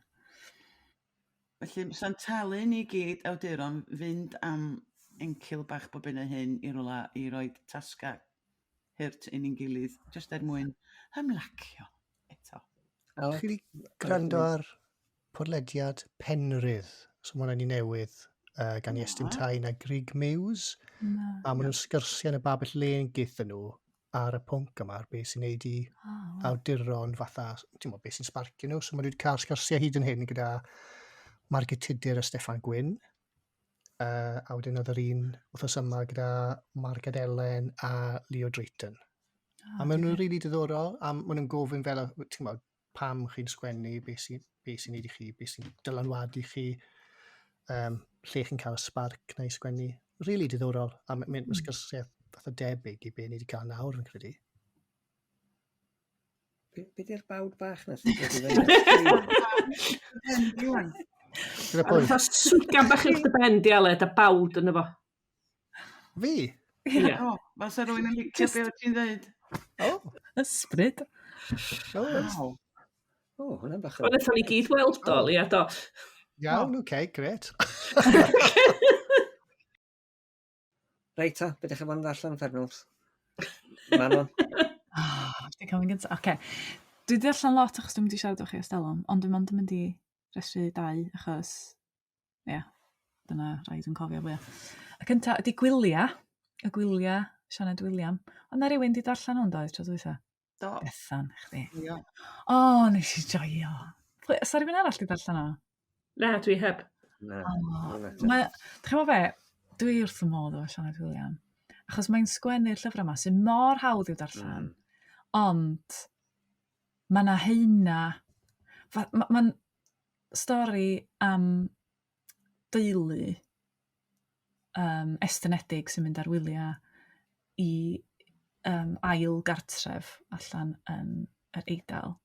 Felly, sa'n talu ni gyd awduron fynd am encil bach bob yna hyn i rhywle i roi tasga hyrt un i'n gilydd, jyst mwyn ymlacio eto. Chi wedi gwrando ar podlediad Penrydd, so mae hwnna'n newydd gan Iestyn Tain a Grig Mews. A maen nhw'n sgyrsiau yn y babell len gyda nhw ar y pwnc yma, beth sy'n neud i awduron fatha, ti'n meddwl, beth sy'n sparcio nhw. So maen nhw wedi cael sgyrsiau hyd yn hyn gyda Margytudur a Steffan Gwyn. a wedyn oedd yr un wrthos yma gyda Mark Ellen a Leo Drayton. A maen nhw'n rili diddorol, a maen nhw'n gofyn fel, ti'n gwybod, pam chi'n sgwennu, beth sy'n neud i chi, beth sy'n dylanwadu chi, lle chi'n cael y sparc neu sgwennu. Rili diddorol, a mae'n sgwrsiau fatha debyg i be ni wedi cael nawr yn credu. Be di'r bawd bach na? Gyda pwy? Fatha swgan bach i'ch dy ben dialed a bawd yn efo. Fi? Ie. O, fasa rwy'n yn licio be o ti'n dweud. O, Ysbryd. Wow. O, hwnna'n bach Ond eithon ni gyd weld dol, ia do. iawn, oce, gret. Reit ta, beth ydych chi'n bod yn ddarllen Fernws? Manon. Dwi'n cael yn gyntaf. Oce. Dwi wedi allan lot achos dwi'n mynd i siarad o'ch chi estelwm, ond dwi'n mynd i restru 2 achos, dyna rhaid yn cofio fwyaf. Y cyntaf ydy gwylia. Y gwylia, Sianed William. Ond na rywun wedi darllen hwn doedd tro dwytha? Do. Bethan, chdi. Ia. O, nes i joio. Sa rhywun arall wedi darllen o? Na, dwi heb. Na. Chi'n fe, dwi wrth y modd o Sianed William. Achos mae'n sgwennu'r llyfrau yma sy'n mor hawdd i'w darllen. Ond mae yna heina... Mae'n stori am deulu estynedig sy'n mynd ar wyliau i ail gartref allan yn yr Eidal.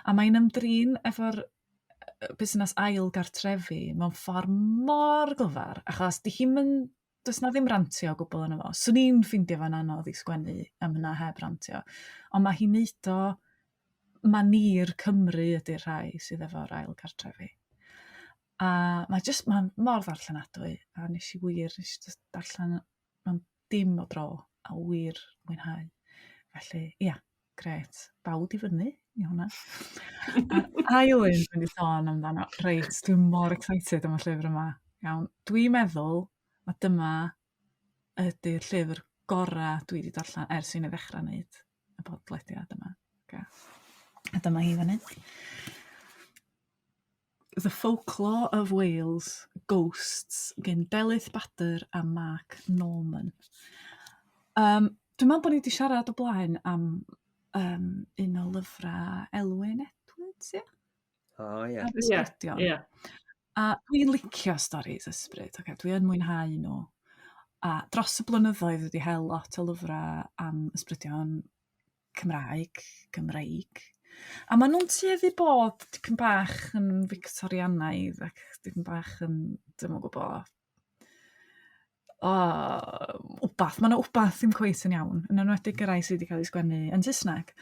A mae'n ymdrin efo'r busnes ail gartrefi mewn ffordd mor glyfar, achos does na ddim rantio o gwbl yn efo. Swn i'n ffeindio fo'n anodd i sgwennu am hynna heb rantio. Ond mae hi'n neud o mani'r Cymru ydy'r rhai sydd efo'r ail gartrefi. A mae'n mor ddarllenadwy, a nes i darllen mewn dim o dro, a wir mwynhau. Felly, gret, bawd i fyny i hwnna. A ail un dwi'n ei sôn amdano, reit, dwi'n mor excited am y llyfr yma. Iawn, dwi'n meddwl a Dyma ydy'r llyfr gorau dwi wedi darllen ers i'n ei ddechrau wneud y bodlediad yma. Okay. A dyma hi fyny. The Folklore of Wales, Ghosts, gan Delyth Bader a Mark Norman. Dwi'n meddwl bod ni wedi siarad o blaen am un o lyfrau Elwyn Edwards, ia? O, ie. Ysbrydion. Ie. A dwi'n licio storis ysbryd, dwi'n mwynhau nhw. A dros y blynyddoedd wedi hel lot o lyfrau am ysbrydion Cymraeg. A maen nhw'n tueddu bod dipyn bach yn Victorianaidd ac dipyn bach yn, ddim yn gwybod, wbath. Mae yna wbath ddim cweit yn iawn, yn enwedig y rai sydd wedi cael ei sgwennu yn Saesneg.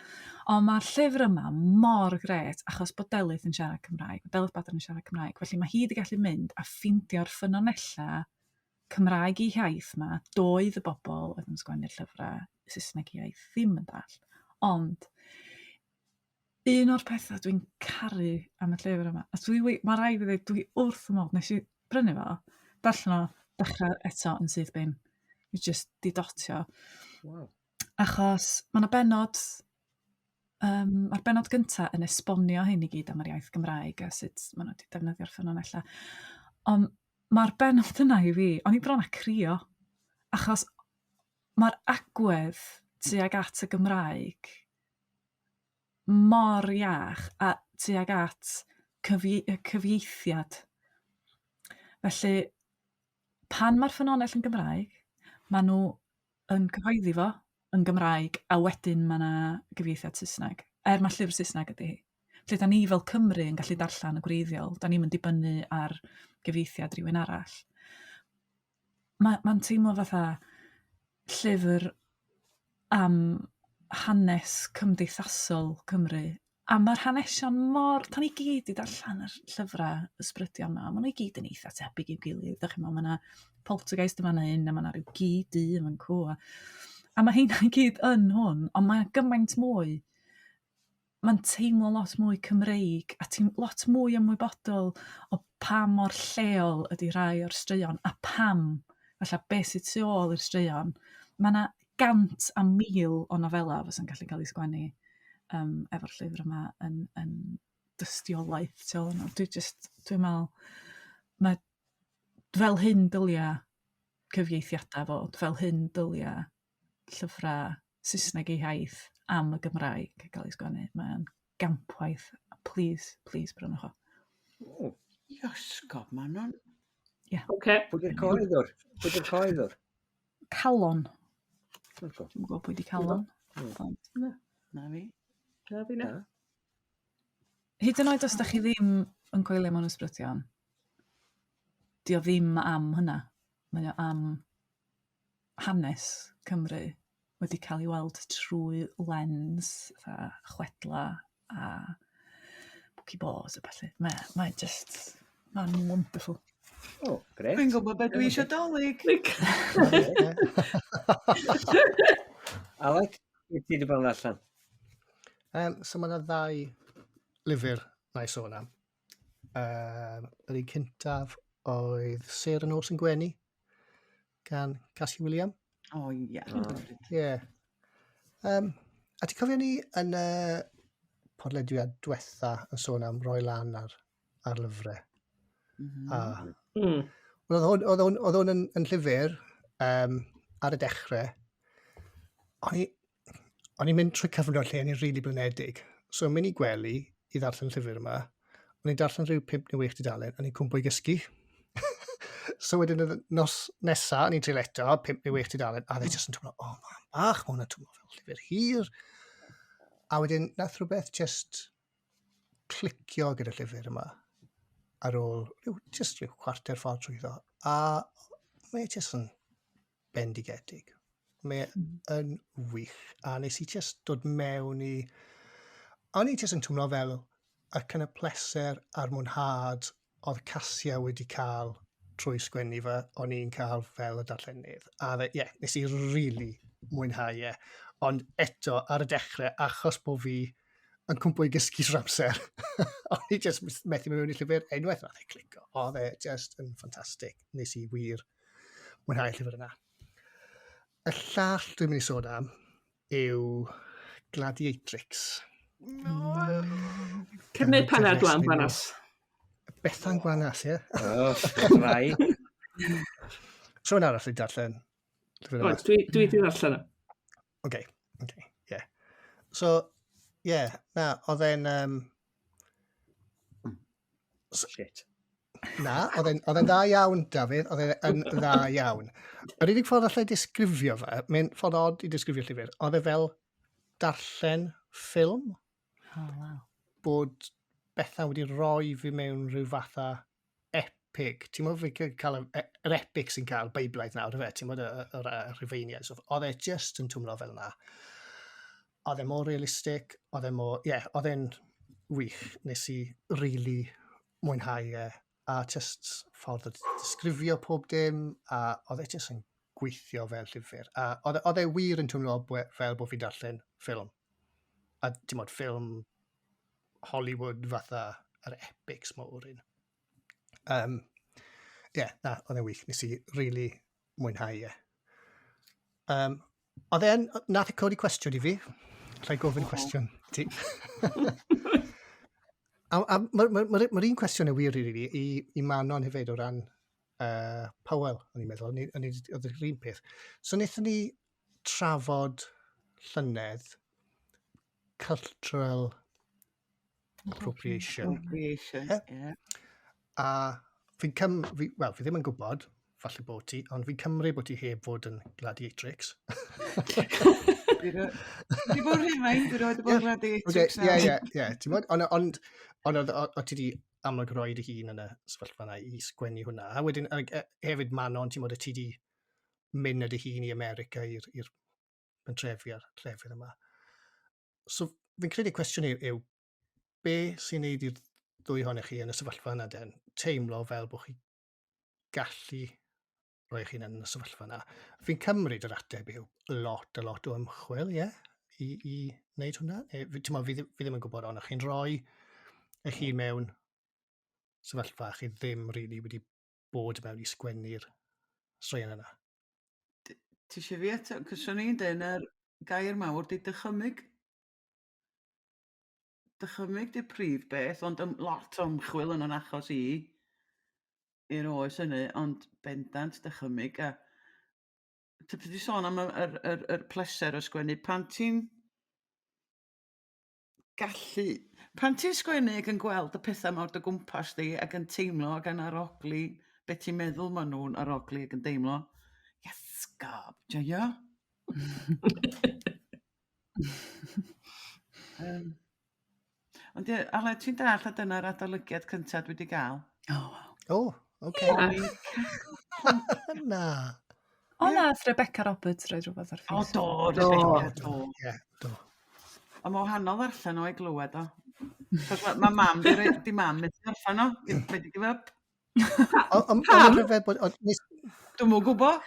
Ond mae'r llyfr yma mor gret achos bod Delyth yn siarad Cymraeg, Delyth Bader yn siarad Cymraeg, felly mae hi wedi gallu mynd a ffeindio'r ffynonella Cymraeg i hiaith yma, doedd y bobl oedd yn sgwennu'r llyfrau Saesneg i hiaith ddim yn dall. Ond un o'r pethau dwi'n caru am y llyfr yma, a mae rhaid i ddweud, dwi wrth y modd, nes i brynu fo, darllen o, dechrau eto yn sydd bin. I just didotio. Wow. Achos mae'r benod gyntaf yn esbonio hyn i gyd am yr iaith Gymraeg a sut maen nhw wedi defnyddio'r ffynonella. Ond mae'r benod yna i fi, o'n i bron a crio, achos mae'r agwedd tuag at y Gymraeg mor iach a tuag at cyfieithiad. Felly, pan mae'r ffynonell yn Gymraeg, maen nhw yn cyhoeddi fo yn Gymraeg a wedyn mae yna gyfieithiad Saesneg. Mae llyfr Saesneg ydy hi. Felly, da ni fel Cymru yn gallu darllen y gwreiddiol. Da ni'n mynd dibynnu ar gyfieithiad rhywun arall. Mae'n teimlo fatha llyfr am hanes cymdeithasol Cymru. A mae'r hanesion da ni gyd i darllen yr llyfrau ysbrydion yma. Mae nhw i gyd yn eitha tebyg i'w gilydd. Mae yna poltergeist yma un, a mae yna rhyw gyd yma'n cw. A mae hynna i gyd yn hwn, ond mae'n gymaint mwy. Mae'n teimlo lot mwy Cymreig, a lot mwy ymwybodol o pa mor lleol ydy rai o'r straeon, a pam, falle beth sydd tu ôl i'r straeon. Mae yna 100 a 1000 o nofela fysa'n gallu cael ei sgwennu efo'r llyfr yma yn dystiolaeth. Dwi'n meddwl, mae fel hyn dylia cyfieithiadau fod, fel hyn dylia llyfrau Saesneg eu haith am y Gymraeg gael ei sgwennu. Mae'n gampwaith. Please, brynwch o. O, Iosgob, Manon. Okay. pwy di'r coeddwr? Pwy di'r coeddwr? Calon. Dwi'n gwybod. Dwi'n gwybod pwy di Calon. Ond Na fi. Na fi na. Da. hyd yn oed os da chi ddim yn coelio mewn ysbrydion, di o ddim am hynna. Mae o am hanes Cymru wedi cael ei weld trwy lens fatha chwedla a bwci bos a felly. Mae'n just, mae'n wonderful. O, gret. Dwi'n gwybod beth dwi eisiau dolyg. Aled, ti wedi bod yn allan? So mae yna ddau lyfr na i sôn am. Yr un cyntaf oedd Sêr yn Nos yn Gwenu gan Cassie William. O, ia. Ie. A ti'n cofio ni yn y podlediad diwetha yn sôn am roi lan ar lyfrau? Oedd hwn yn llyfr ar y dechrau. O'n i'n mynd trwy cyfnod lle o'n i'n rili blynedig. So, mynd i gwely i ddarllen llyfr yma. O'n i'n darllen rhyw 5 neu 6 dudalen, o'n i'n cwmpo i gysgu. So, wedyn y nos nesaf, o'n i'n treul eto, 5 neu 6 dudalen, a dde jyst yn twmlo, man bach, mae hwnna'n twmlo fel llyfr hir. A wedyn, nath rhywbeth just clicio gyda llyfr yma ar ôl just rhyw chwarter ffordd trwyddo. A mae jyst yn bendigedig. Mae yn wych. A nes i just dod mewn i... O'n i jyst yn twmlo fel y kind of pleser a'r mwynhad oedd Cassia wedi cael trwy sgwennu fe, o'n i'n cael fel y darllenydd. A nes i really mwynhau e. Ond eto, ar y dechrau, achos bod fi yn cwmpo i gysgu trwy'r amser, o'n i just methu mewn i llyfr unwaith nath e clico. Oedd e just yn ffantastig. Nes i wir mwynhau llyfr yna. Y llall dwi'n mynd i sôn am yw Gladiatrix. Cymryd panad lan, Banas. Bethau'n gwanas, ie? O, rai. Rwy'n arall i darllen. Oes, dwi di ddarllen o. Oce, ie. So, ie, na, oedd e'n... Shit. Na, oedd e'n dda iawn, Dafydd, oedd e'n dda iawn. Yr unig ffordd allai disgrifio fe, mae'n ffordd odd i disgrifio llyfr, oedd e fel darllen ffilm, Oh, wow. bod bethau wedi rhoi fi mewn rhyw fatha epic. Ti'n mwyn fi cael yr epic sy'n cael Beiblaidd nawr, fe? Ti'n mwyn yr Rufainiad. So, oedd e just yn twmlo fel yna. Oedd e mor realistig, oedd e'n wych. Nes i really mwynhau e. A just ffordd o disgrifio pob dim, a oedd e just yn gweithio fel llyfr. A oedd e wir yn twmlo fel bod fi'n darllen ffilm. A ti'n mwyn ffilm Hollywood fatha yr epics mawr un. Na, oedd e'n wych. Nes i really mwynhau e. Nath e codi cwestiwn i fi. Llai gofyn cwestiwn ti. Mae'r un cwestiwn y wir i Manon hefyd o ran Powell, o'n i'n meddwl. Oedd yr un peth. So wnaethon ni trafod llynedd cultural appropriation. Ie. A fi ddim yn gwybod, falle bod ti, ond fi'n cymryd bod ti heb fod yn gladiatrix. Di bod rhywun, di bod gladiatrix nawr. Ie. Ond o ti di amlwg roi dy hun yn y sefyllfa yna i sgwennu hwnna. A wedyn hefyd Manon, ti'n modd ti di mynd dy hun i America i'r pentrefi a'r llefydd yma. So fi'n credu cwestiwn yw be sy'n neud i'r ddwy ohonych chi yn y sefyllfa yna den teimlo fel bod chi gallu rhoi eich hun yn y sefyllfa yna. Fi'n cymryd yr ateb yw lot o ymchwil, ie, i wneud hwnna. Fi ddim yn gwybod ond chi'n rhoi eich hun mewn sefyllfa chi ddim rili wedi bod mewn i sgwennu'r straeon yna. Ti eisiau fi eto? Cyswn i'n dyn yr gair mawr di dychymyg. Dychymyg di prif beth, ond lot o ymchwil yn achos i. i'r oes hynny, ond bendant dychymyg. A ti wedi sôn am yr pleser o sgwennu. Pan ti'n sgwennu ac yn gweld y pethau mor dy gwmpas di ac yn teimlo ac yn arogli beth ti'n meddwl maen nhw'n arogli ac yn deimlo, iasgob, joio. Ond ale ti'n dall a dyna'r adolygiad cyntaf dwi wedi gael? Oce. Na. O na, Rebecca Roberts roed rhywbeth ar O, Facebook. Rebecca, do. Ie, do. A mae wahanol ddarllen o i glywed o. Cos mae mam, di mam wedi ddarllen o, wedi give up. Ond rhyfedd bod... Dwi'n mwyn gwybod.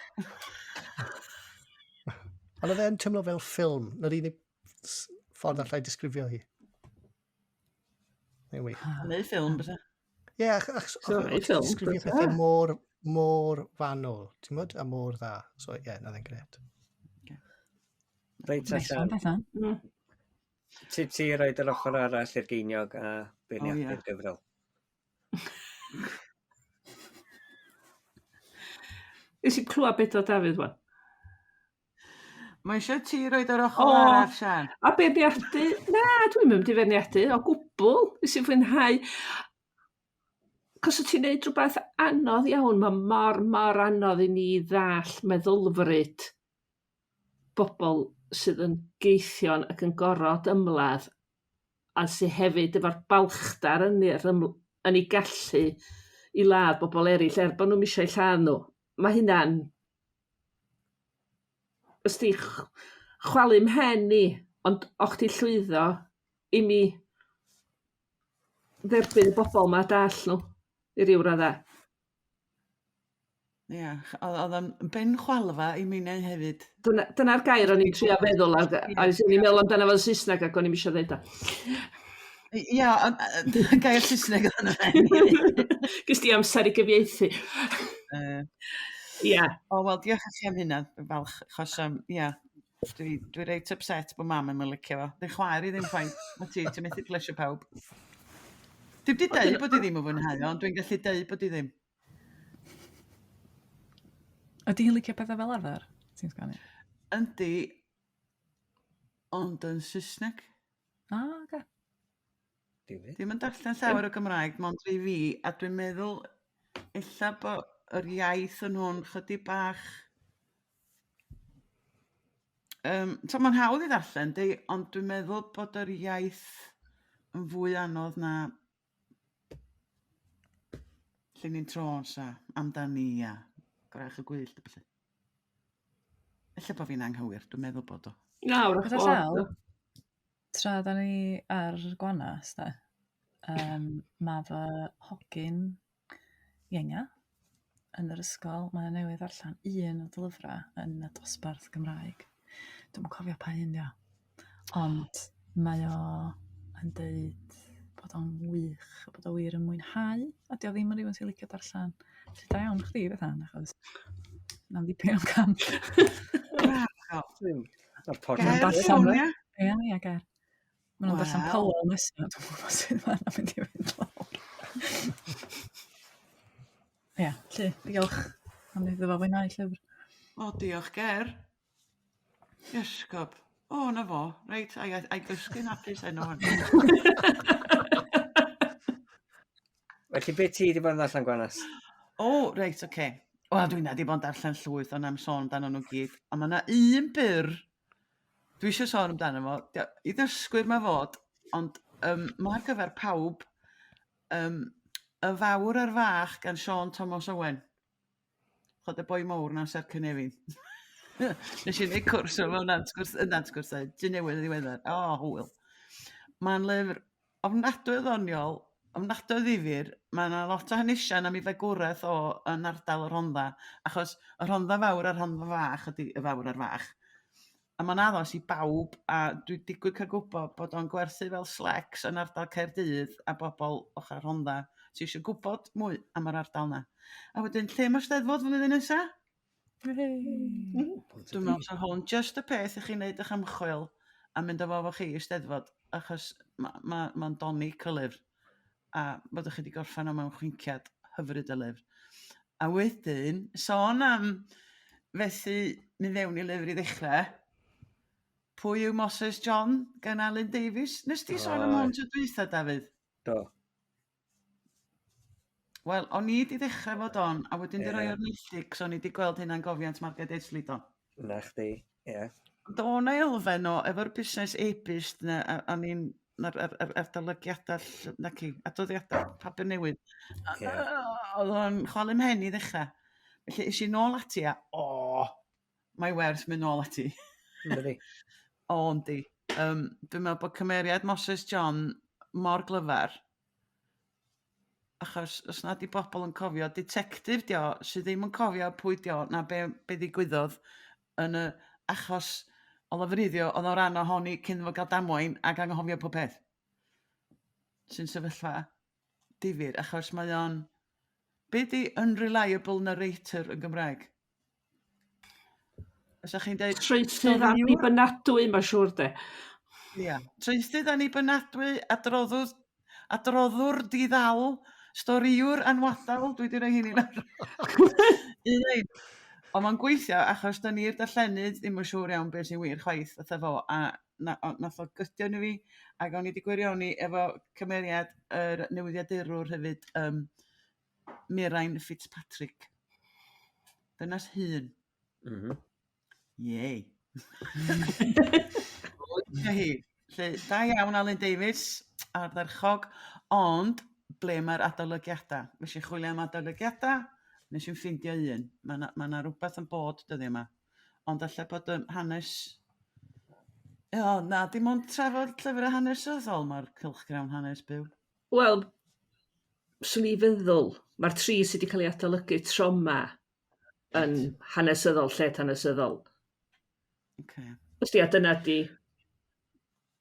Ond oedd e'n tymlo fel ffilm, na'r unig ffordd allai disgrifio hi. Neu ffilm, beth? Ie, achos disgrifio pethau mor fanwl, ti'n mwyd, a mor dda. So, ie, na dde'n gret. Reit allan. Ti roed yr ochr arall i'r geiniog a beirniadu'r gyfrol. Nes i clywed beth o Dafydd, wan. Mae eisiau ti roed yr ochr arall, Sian? A beirniadu? Na, dwi'n mynd i beirniadu, o gwbl. Nes i fwynhau. Cos o ti'n neud rhywbeth anodd iawn, mae mor anodd i ni ddall meddylfryd bobl sydd yn geithion ac yn gorod ymladd a sydd hefyd efo'r balchdar yn ei gallu i ladd bobl eraill bod nhw'n eisiau lladd nhw. Mae hynna'n ysdi chwalu mhen ni, ond o'ch ti llwyddo i mi dderbyn y bobl ma dall nhw i ryw radda. Ie, oedd yn ben chwalfa i minnau hefyd. Dyna'r gair o'n i'n trio feddwl, a o'n i'n meddwl amdano fo'n Saesneg ac o'n i'n eisiau ddeud o. Ia, gair Saesneg oedd yna. Gys di amser i gyfieithu. Ia. O, wel, diolch i chi am hynna, falch, achos, ia, dwi reit upset bod mam yn licio fo. Dwi'n chwaer i ddim ffaith, mae ti'n methu plesio pawb. Dwi wedi deud bod i ddim yn fwynhau, ond dwi'n gallu deud bod i ddim. Ydy hi'n licio pethau fel arfer? Ti'n sgwennu? Yndi, ond yn Saesneg. Oce. Ddim yn darllen llawer o Gymraeg, mond i fi, a dwi'n meddwl illa bod yr iaith yn hwn chydig bach... So mae'n hawdd i ddarllen, ond dwi'n meddwl bod yr iaith yn fwy anodd na lle ni'n tros a amdani a gwrach y gwyllt a bethau. Ella bod fi'n anghywir, dwi'n meddwl bod o. Nawr, Gyda llaw, tra da ni ar gwanas, da, mae fy hogyn ienga yn yr ysgol, mae newydd allan un o dy lyfrau yn y dosbarth Gymraeg. Dwi'n cofio pa un dio. Ond mae o yn deud bod o'n wych, bod o wir yn mwynhau, a dio ddim yn rhywun sy'n licio darllen. Felly da iawn chdi bethau, achos na'n dipyn o'n camp. Ger Sonia? Ia, ger. Mae nhw'n darllen Powell nesaf, dwi'n gwybod sydd fan'na mynd i fynd lawr. Ia, lle, diolch am iddo fo fwynhau llyfr. O, diolch, Ger. Iesgob. O, na fo. Reit, a'i gysgu'n hapus enw hwn. Felly, beth ti wedi bod yn darllen gwanas? O, reit, oce. Wel, dwi'n wedi bod yn darllen llwyth o'n am sôn amdano nhw gyd. A mae yna un byr dwi eisiau sôn amdano fo. I ddysgwyr mae fod, ond mae'r gyfer pawb y fawr ar fach gan Siôn Thomas Owen. Chod y boi mawr na Ser Cynefin. Nes i wneud cwrs o mewn nansgwrsau. Dyn newydd yn ddiweddar. O, hwyl. Mae'n lyfr ofnadwy o ddoniol, ofnadwy o ddifyr. Mae yna lot o hanesion am ei fegwraeth o yn ardal y Rhondda. Achos y Rhondda fawr a'r Rhondda fach ydy y fawr ar fach. A mae'n addos i bawb, a dwi digwydd cael gwybod bod o'n gwerthu fel slecs yn ardal Caerdydd a bobl ochr Rhondda sy'n eisiau gwybod mwy am yr ardal yna. A wedyn, lle mae'r Steddfod flwyddyn nesaf? Dwi'n meddwl sy'n hwn just y peth i chi wneud eich ymchwil a mynd o fo chi i Steddfod, achos mae'n doni cylyfr. A byddwch chi wedi gorffen o mewn chwinciad hyfryd y lyfr. A wedyn, sôn am fethu mynd fewn i lyfr i ddechrau, pwy yw Moses John gan Alun Davies? Nes ti sôn am hwn tro dwytha, Dafydd? Do. Wel, o'n i wedi dechrau fod on, a wedyn di roi o'r neithic, so o'n i wedi gweld hynna'n gofiant Margaret Edgley do. Na chdi, ie. Do na elfen o, efo'r busnes e-byst na, a ni'n ar dalygiadau, adroddiadau papur newydd. Oedd o'n chwalu mhen i ddechrau. Felly, is i nôl ati a, mae werth mynd nôl ati. Ynddi. Yndi. Dwi'n meddwl bod cymeriad Moses John mor glyfar, achos os na di bobl yn cofio, detective dio sydd ddim yn cofio pwy dio na be ddigwyddodd yn y achos o lofruddio oedd o ran ohoni cyn fo gael damwain ac anghofio pob peth. Sy'n sefyllfa difyr, achos mae o'n be di unreliable narrator yn Gymraeg? Os ych chi'n dweud... Traethydd annibynadwy, mae'n siŵr de. Ia, traethydd annibynadwy, adroddwr di-ddal, storiwr anwadal, dwi wedi rhoi hynny nawr. Ond mae'n gweithio achos da ni'r darllenydd ddim yn siŵr iawn beth sy'n wir chwaith fatha fo, a nath o gydio nhw fi, ac o'n i wedi gwirioni efo cymeriad yr newyddiadurwr hefyd, Mirain Fitzpatrick. Dynas hun. Yey. Lle, da iawn Alun Davies ar ddarchog, ond ble mae'r adolygiadau? Nes i chwilio am adolygiadau, nes i'n ffindio un. Mae yna rhywbeth yn bod dyddi yma. Ond allai bod yn hanes... na, dim ond trafod llyfr y hanesyddol mae'r cylchgrawn Hanes Byw. Wel, swn i feddwl, mae'r tri sydd wedi cael ei adolygu tro yma yn hanesyddol, lled hanesyddol. Okay. Ysdi, a dyna di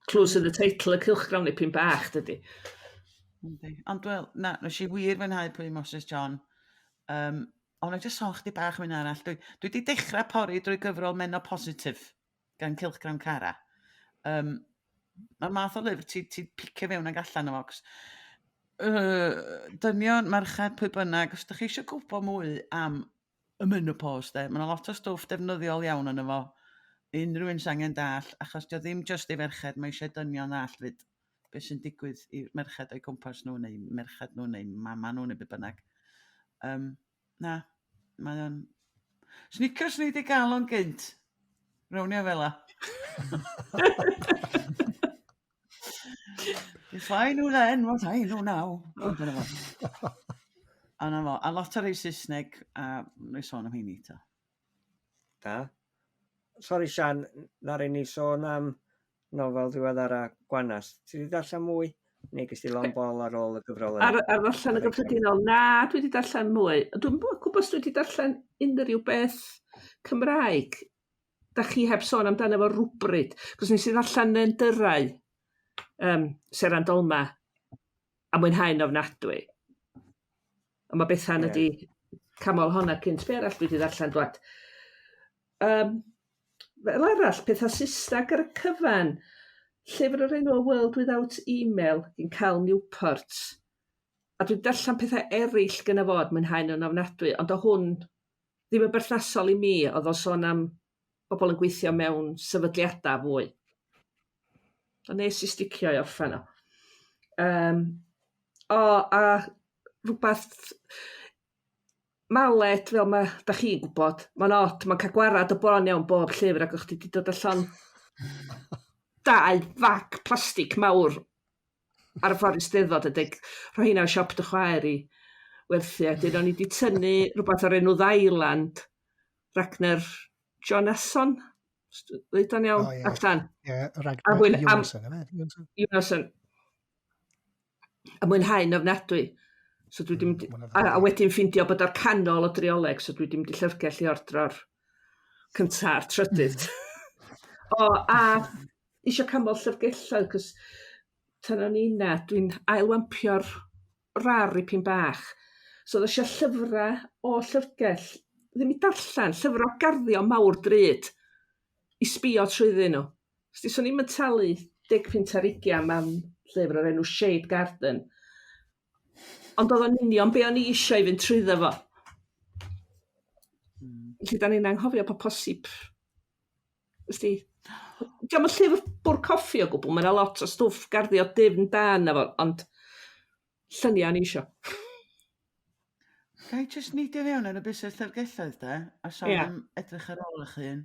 clws yn y teitl y cylchgrawn neu pyn bach, dydi. Ond wel, nes i wir fwynhau pwy Moses John. Ond oedd jyst sôn chdi bach mynd arall. Dwi wedi dechrau pori drwy gyfrol menopositif gan cylchgrawn Cara. Mae'r math o lyfr ti picio fewn ag allan o focs. Dynion, marchad, pwy bynnag, os ydych chi eisiau gwybod mwy am y menopause, mae yna lot o stwff defnyddiol iawn yn efo. Unrhyw un sangen dall, achos dio ddim just i ferched, mae eisiau dynion all fyd beth sy'n digwydd i merched o'i cwmpas nhw, neu merched nhw, neu mama nhw, neu be bynnag. Na, mae o'n... Snickers ni wedi gael o'n gynt. Rownio fel a. If I knew then what I know now. A lot o rei Saesneg, a rei sôn am hynny to. Da. Sori Sian, na'r un ni sôn am nofel ddiweddar a Gwanas. Ti wedi darllen mwy? Neu gys ti long bol ar ôl y gyfrol yna? Ar ddarllen y gyffredinol, na, dwi wedi darllen mwy. Dwi'n gwybod os dwi wedi darllen unrhyw beth Cymraeg. Da chi heb sôn amdano efo rwbryd. Cos nes i ddarllen yn dyrau Seran Dolma a mwynhau'n ofnadwy. A mae Bethan ydi camol honna cynt. Be arall dwi wedi darllen dwad? Fel arall, pethau Saesneg ar y cyfan. Llyfr o'r enw World Without Email yn Cal Newport. A dwi'n darllen pethau eraill gyda fod mwynhau'n ofnadwy, ond o hwn ddim yn berthnasol i mi, oedd o sôn am bobl yn gweithio mewn sefydliadau fwy. O nes i sticio i orffan o. A rhywbeth maled fel mae, da chi'n gwybod, mae'n od, mae'n cael gwarad o bron iawn bob llyfr ac o'ch ti wedi dod allan 2 fag plastig mawr ar y ffordd i Steddfod a deg rhoi hynna o siop dy chwaer i werthu. A dyn o'n i wedi tynnu rhywbeth o'r enw Ddailand, Ragnar Jonasson, dweud o'n iawn, allan. Jonasson. A mwynhau'n ofnadwy. So dwi ddim... A wedyn ffindio bod o'r canol o drioleg, so dwi ddim wedi llyfrgell i ordro'r cynta'r trydydd. A eisiau camol llyfrgelloedd, cos tan o'n una, dwi'n ailwampio'r rar i pyn bach. So oedd eisiau llyfrau o llyfrgell, ddim i darllen, llyfr o garddio mawr drud, i sbio trwyddyn nhw. So ni'n talu 10 punt ar 20 am llyfr o'r enw Shade Garden. Ond oedd o'n union be o'n i eisiau i fynd trwyddo fo. Felly da ni'n anghofio pa posib. Ysdi, diolch yn llyfr bwr coffi o gwbl, mae'n lot o stwff garddio dyfn da yna fo, ond lluniau ni isio. Gai jyst neidio fewn ar y busnes llyfrgelloedd de, a sôn Ie. am edrych ar ôl eich hun.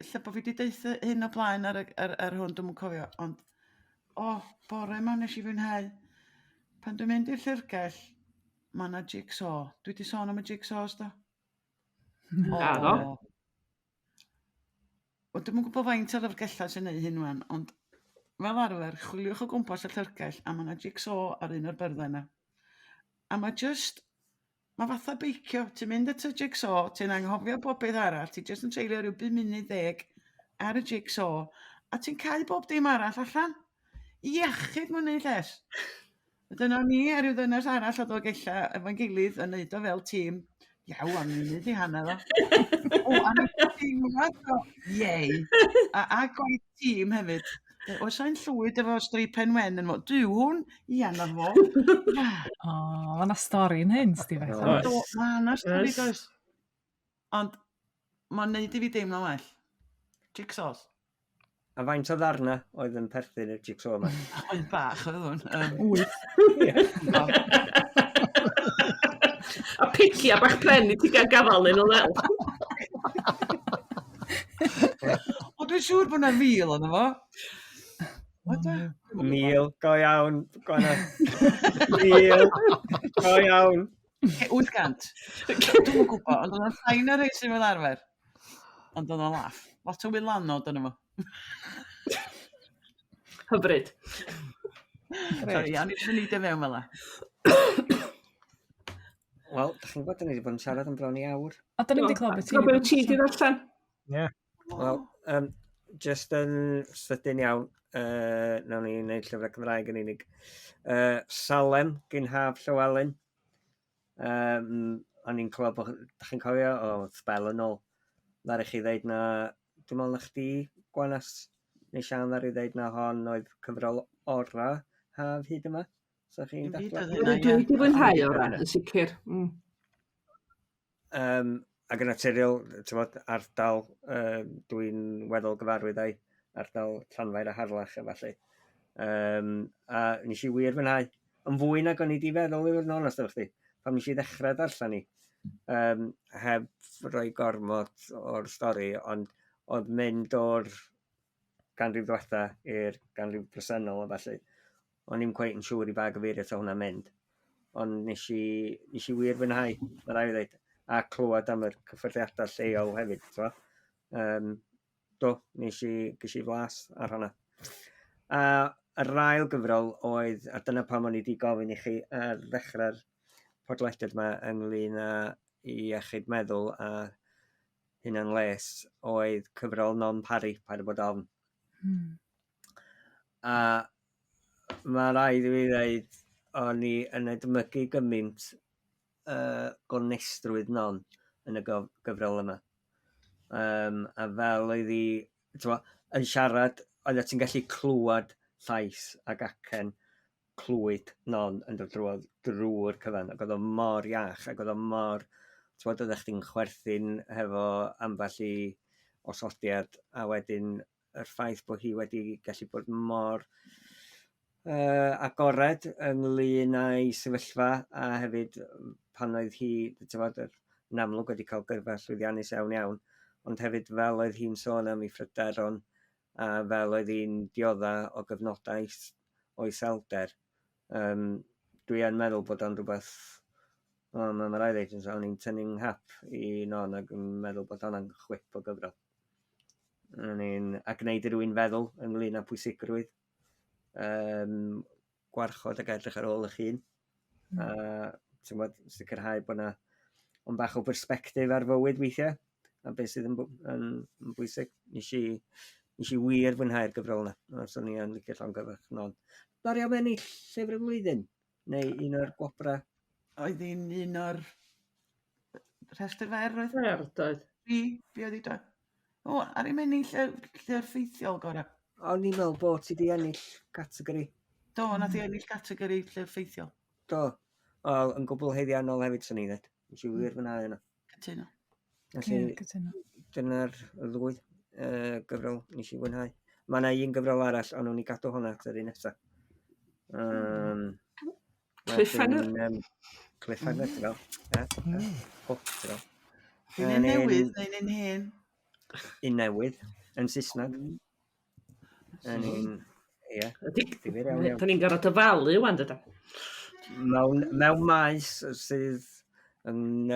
Illa bod fi wedi deitha hyn o blaen ar hwn, dwi'n cofio, ond bore ma nes i fwynhau. Pan dwi'n mynd i'r llyfrgell, mae yna jigsaw. Dwi wedi sôn am y jigsaws do? Naddo. Wel, dwi'n gwybod faint o llyfrgellau sy'n neud hyn wan, ond fel arfer, chwiliwch o gwmpas y llyfrgell, a mae yna jigsaw ar un o'r byrddau yna. A mae mae fatha beicio, ti'n mynd at y jigsaw, ti'n anghofio bob beth arall, ti'n jyst yn treulio rhyw 5 munud 10 ar y jigsaw, a ti'n cael bob dim arall allan. Iechyd mwyn neud lles. Dyna ni a rhyw ddynas arall o ddogella efo'n gilydd yn neud o fel tîm. Iawn, am munud i hanner o. A ni tîm o, iei. A gwaith tîm hefyd. Oes a'n llwyd efo streipen wen yn fo. Dyw hwn i anodd fo. Mae yna stori yn hyn, Steve. Mae yna stori does. Ond mae'n neud i fi deimlo well. Jigsaws. A faint o ddarna oedd yn perthyn i'r jigsaw yma? Oedd bach oedd hwn. 8. A pigia bach pren i ti gael gafal yn o ddel. O, dwi'n siŵr bod yna fil ond efo. Mil, go iawn, gwana. Mil, go iawn. 800. Dwi'n gwybod, ond oedd yna ffain ar rei sy'n fel arfer. Ond oedd yna laff. Lot o wylanod yn efo. Hyfryd. Sorry, a ni eisiau neud e fewn fel la. Wel, da chi'n gwybod, da ni wedi bod yn siarad am bron i awr. A da ni wedi clywed beth Ti'n gwybod ti di ddarllen? Ie. Wel, just yn sydyn iawn, nawn ni wneud llyfrau Cymraeg yn unig. Salem, gyn Haf Llywelyn. O'n i'n clywed bod, da chi'n cofio, sbel yn ôl. Ddar i chi ddeud na, dwi'n meddwl na chdi, Gwanas, neu Sian ddar i ddeud na hon oedd cyfrol ora Haf hyd yma. So chi'n dadlau? Dwi wedi fwynhau o'r yn sicr. Ac yn naturiol, ardal dwi'n weddol gyfarwydd ai, ardal Llanfair a Harlech efallai. A nes i wir fwynhau. Yn fwy nag o'n i di feddwl i fod yn onest efo chdi. Pan nes i ddechrau darllen ni. Heb rhoi gormod o'r stori, ond oedd mynd o'r ganrif ddiwetha i'r ganrif presennol efallai. O'n i'n cweith yn siŵr i ba gyfeirio ta hwnna mynd. Ond nes i wir fwynhau, mae rai i ddweud. A clywed am yr cyffyrddiadau lleol hefyd. Nes i flas ar hwnna. A yr ail gyfrol oedd, a dyna pam o'n i di gofyn i chi ar ddechrau'r podlediad yma ynglyn â iechyd meddwl a hunan les, oedd cyfrol non-pari, paid o bod ofn. A mae rhaid i fi ddweud, o'n i yn edmygu gymaint gonestrwydd non yn y gyfrol yma. A fel oedd hi, yn siarad, oedd ti'n gallu clywed llais ac acen clwyd non yn dod drwy'r cyfan, ac oedd o mor iach, ac oedd o mor, oeddech chdi'n chwerthin hefo ambell i osodiad, a wedyn yr ffaith bod hi wedi gallu bod mor agored ynglyn â'i sefyllfa, a hefyd pan oedd hi, yn amlwg wedi cael gyrfa llwyddiannus iawn, ond hefyd fel oedd hi'n sôn am ei ffryderon, a fel oedd hi'n diodda o gyfnodau o'i selder. Dwi yn meddwl bod o'n rhywbeth, mae'n rhaid eithaf, o'n i'n tynnu'n hap i non ac yn meddwl bod hwnna'n chwip o gyfrol. A gwneud i rywun feddwl ynglyn â pwysigrwydd, gwarchod ac edrych ar ôl eich hun. Sicrhau bod yna ond bach o bersbectif ar fywyd weithiau, a beth sydd yn bwysig. Nes i wir fwynhau'r gyfrol yna, os o'n i yn licio llongyfarch non. Bari am ennill llyfr y flwyddyn, neu un o'r gwobra? Oedd hi'n un o'r restr fer oedd? Doedd. Fi oedd hi do. Ar i'n ennill llyfr ffeithiol gorau. O'n i'n meddwl bod ti di ennill categori. Do, nath i ennill categori llyfr ffeithiol. Do, yn gwbl heiddiannol hefyd sy'n ei ddweud. Nes i wir fyna yna. Cytuno. Cytuno. Dyna'r ddwy gyfrol nes i fwynhau. Mae yna un gyfrol arall, ond nhw'n i gadw hwnna at yr un nesaf. Cliffhanger? Cliffhanger, ti'n gael. Hook, ti'n gael. Un newydd neu'n un hen? Un newydd, yn Saesneg. Yn un, ie, difyr iawn iawn. Da ni'n gorfod ofalu wan dydyn. Mewn maes sydd yn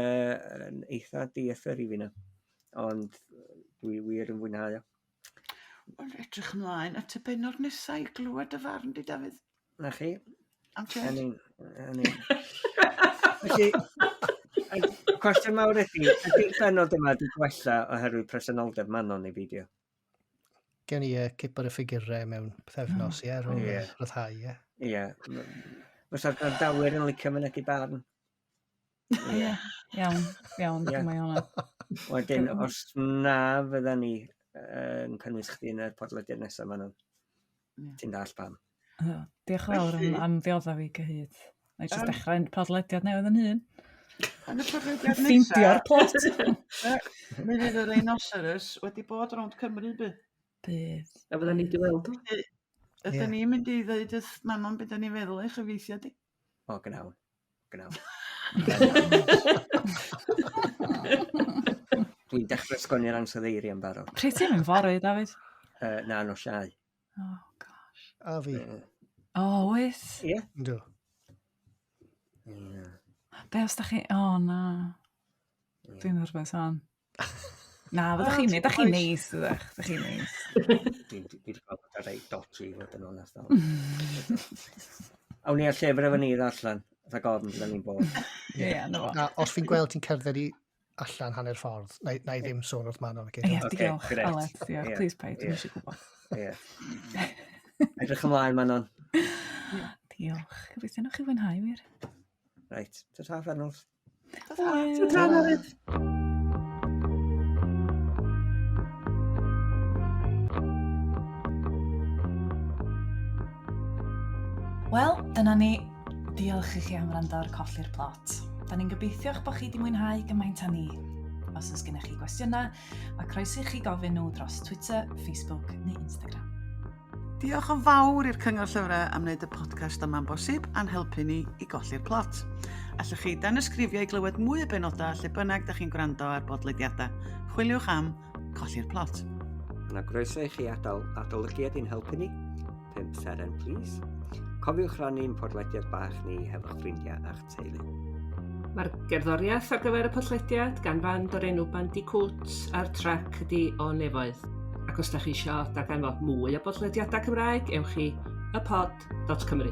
eitha diethyr i fi na. Ond dwi wir yn fwynhau o. Wel, edrych ymlaen at y benod nesaf i glywed y farn di, Dafydd. Na chi? Am change. Felly, cwestiwn mawr ydy'r benod yma di gwella oherwydd presenoldeb Manon i fideo? Gen i cip ar y ffigurau mewn pethefnos, ie, rhwng rhyddhau, ie. Ie. Fysa'r grandawyr yn licio mynegu barn. Ie, iawn, dyma i hwnna. Wedyn, os na fydda ni yn cynnwys chdi yn y podlediad nesaf Manon, ti'n dall pam. Diolch yn fawr am ddioddau fi gyhyd. Na i jyst dechrau'n podlediad newydd yn hun. Yn y podlediad nesaf... Ffeindio'r plot. Mi fydd yr rhinoceros wedi bod rownd Cymru by. Bydd. A fydda ni wedi weld o. Ydyn ni'n mynd i ddweud wrth Manon beth ni'n feddwl eich chyfeithio di? O, gnawn. Dwi'n dechrau sgwennu'r ansoddeiri yn barod. Pryd ti'n mynd fory, Dafydd? Na, no siau. Oh, gosh. A fi. O, wyth? Ie? Yndw. Be os da chi... O, na. Dwi'n nerfus hon. Na, fydda chi'n neud. Da chi'n neis, ydych. Da chi'n neis. Dwi wedi gweld bod ar rei dodgy fod yn onest. Awn ni ar llyfr efo ni ddarllen. Fy gofn byddwn ni'n bod. Ie, no. Os fi'n gweld ti'n cerdded i allan hanner ffordd, na i ddim sôn wrth Manon. Ie, diolch, Aled. Diolch, please pay, dwi'n eisiau gwybod. Ie. Edrych ymlaen, Manon. Diolch. Gobeithio nhw'ch chi fwynhau wir. Reit, ta Fernwls. Ta Dafydd. Wel, dyna ni. Diolch i chi am wrando ar Colli'r Plot. Da ni'n gobeithio eich bod chi wedi mwynhau gymaint â ni. Os oes gennych chi gwestiynau, mae croeso i chi gofyn nhw dros Twitter, Facebook neu Instagram. Diolch yn fawr i'r Cyngor Llyfrau am wneud y podcast yma'n bosib a'n helpu ni i golli'r plot. Allwch chi dan ysgrifio i glywed mwy o benodau lle bynnag da chi'n gwrando ar bodlediadau. Chwiliwch am Colli'r Plot. Yna groeso i chi adolygiad i'n helpu ni. 5 seren, please. Cofiwch rannu'n podlediad bach ni hefo'ch ffrindiau a'ch teulu. Mae'r gerddoriaeth ar gyfer y podlediad gan fand o'r enw Bandicoot a'r trac ydi o nefoedd. Ac os da chi eisiau darganfod mwy o bodlediadau Cymraeg, ewch i ypod.cymru.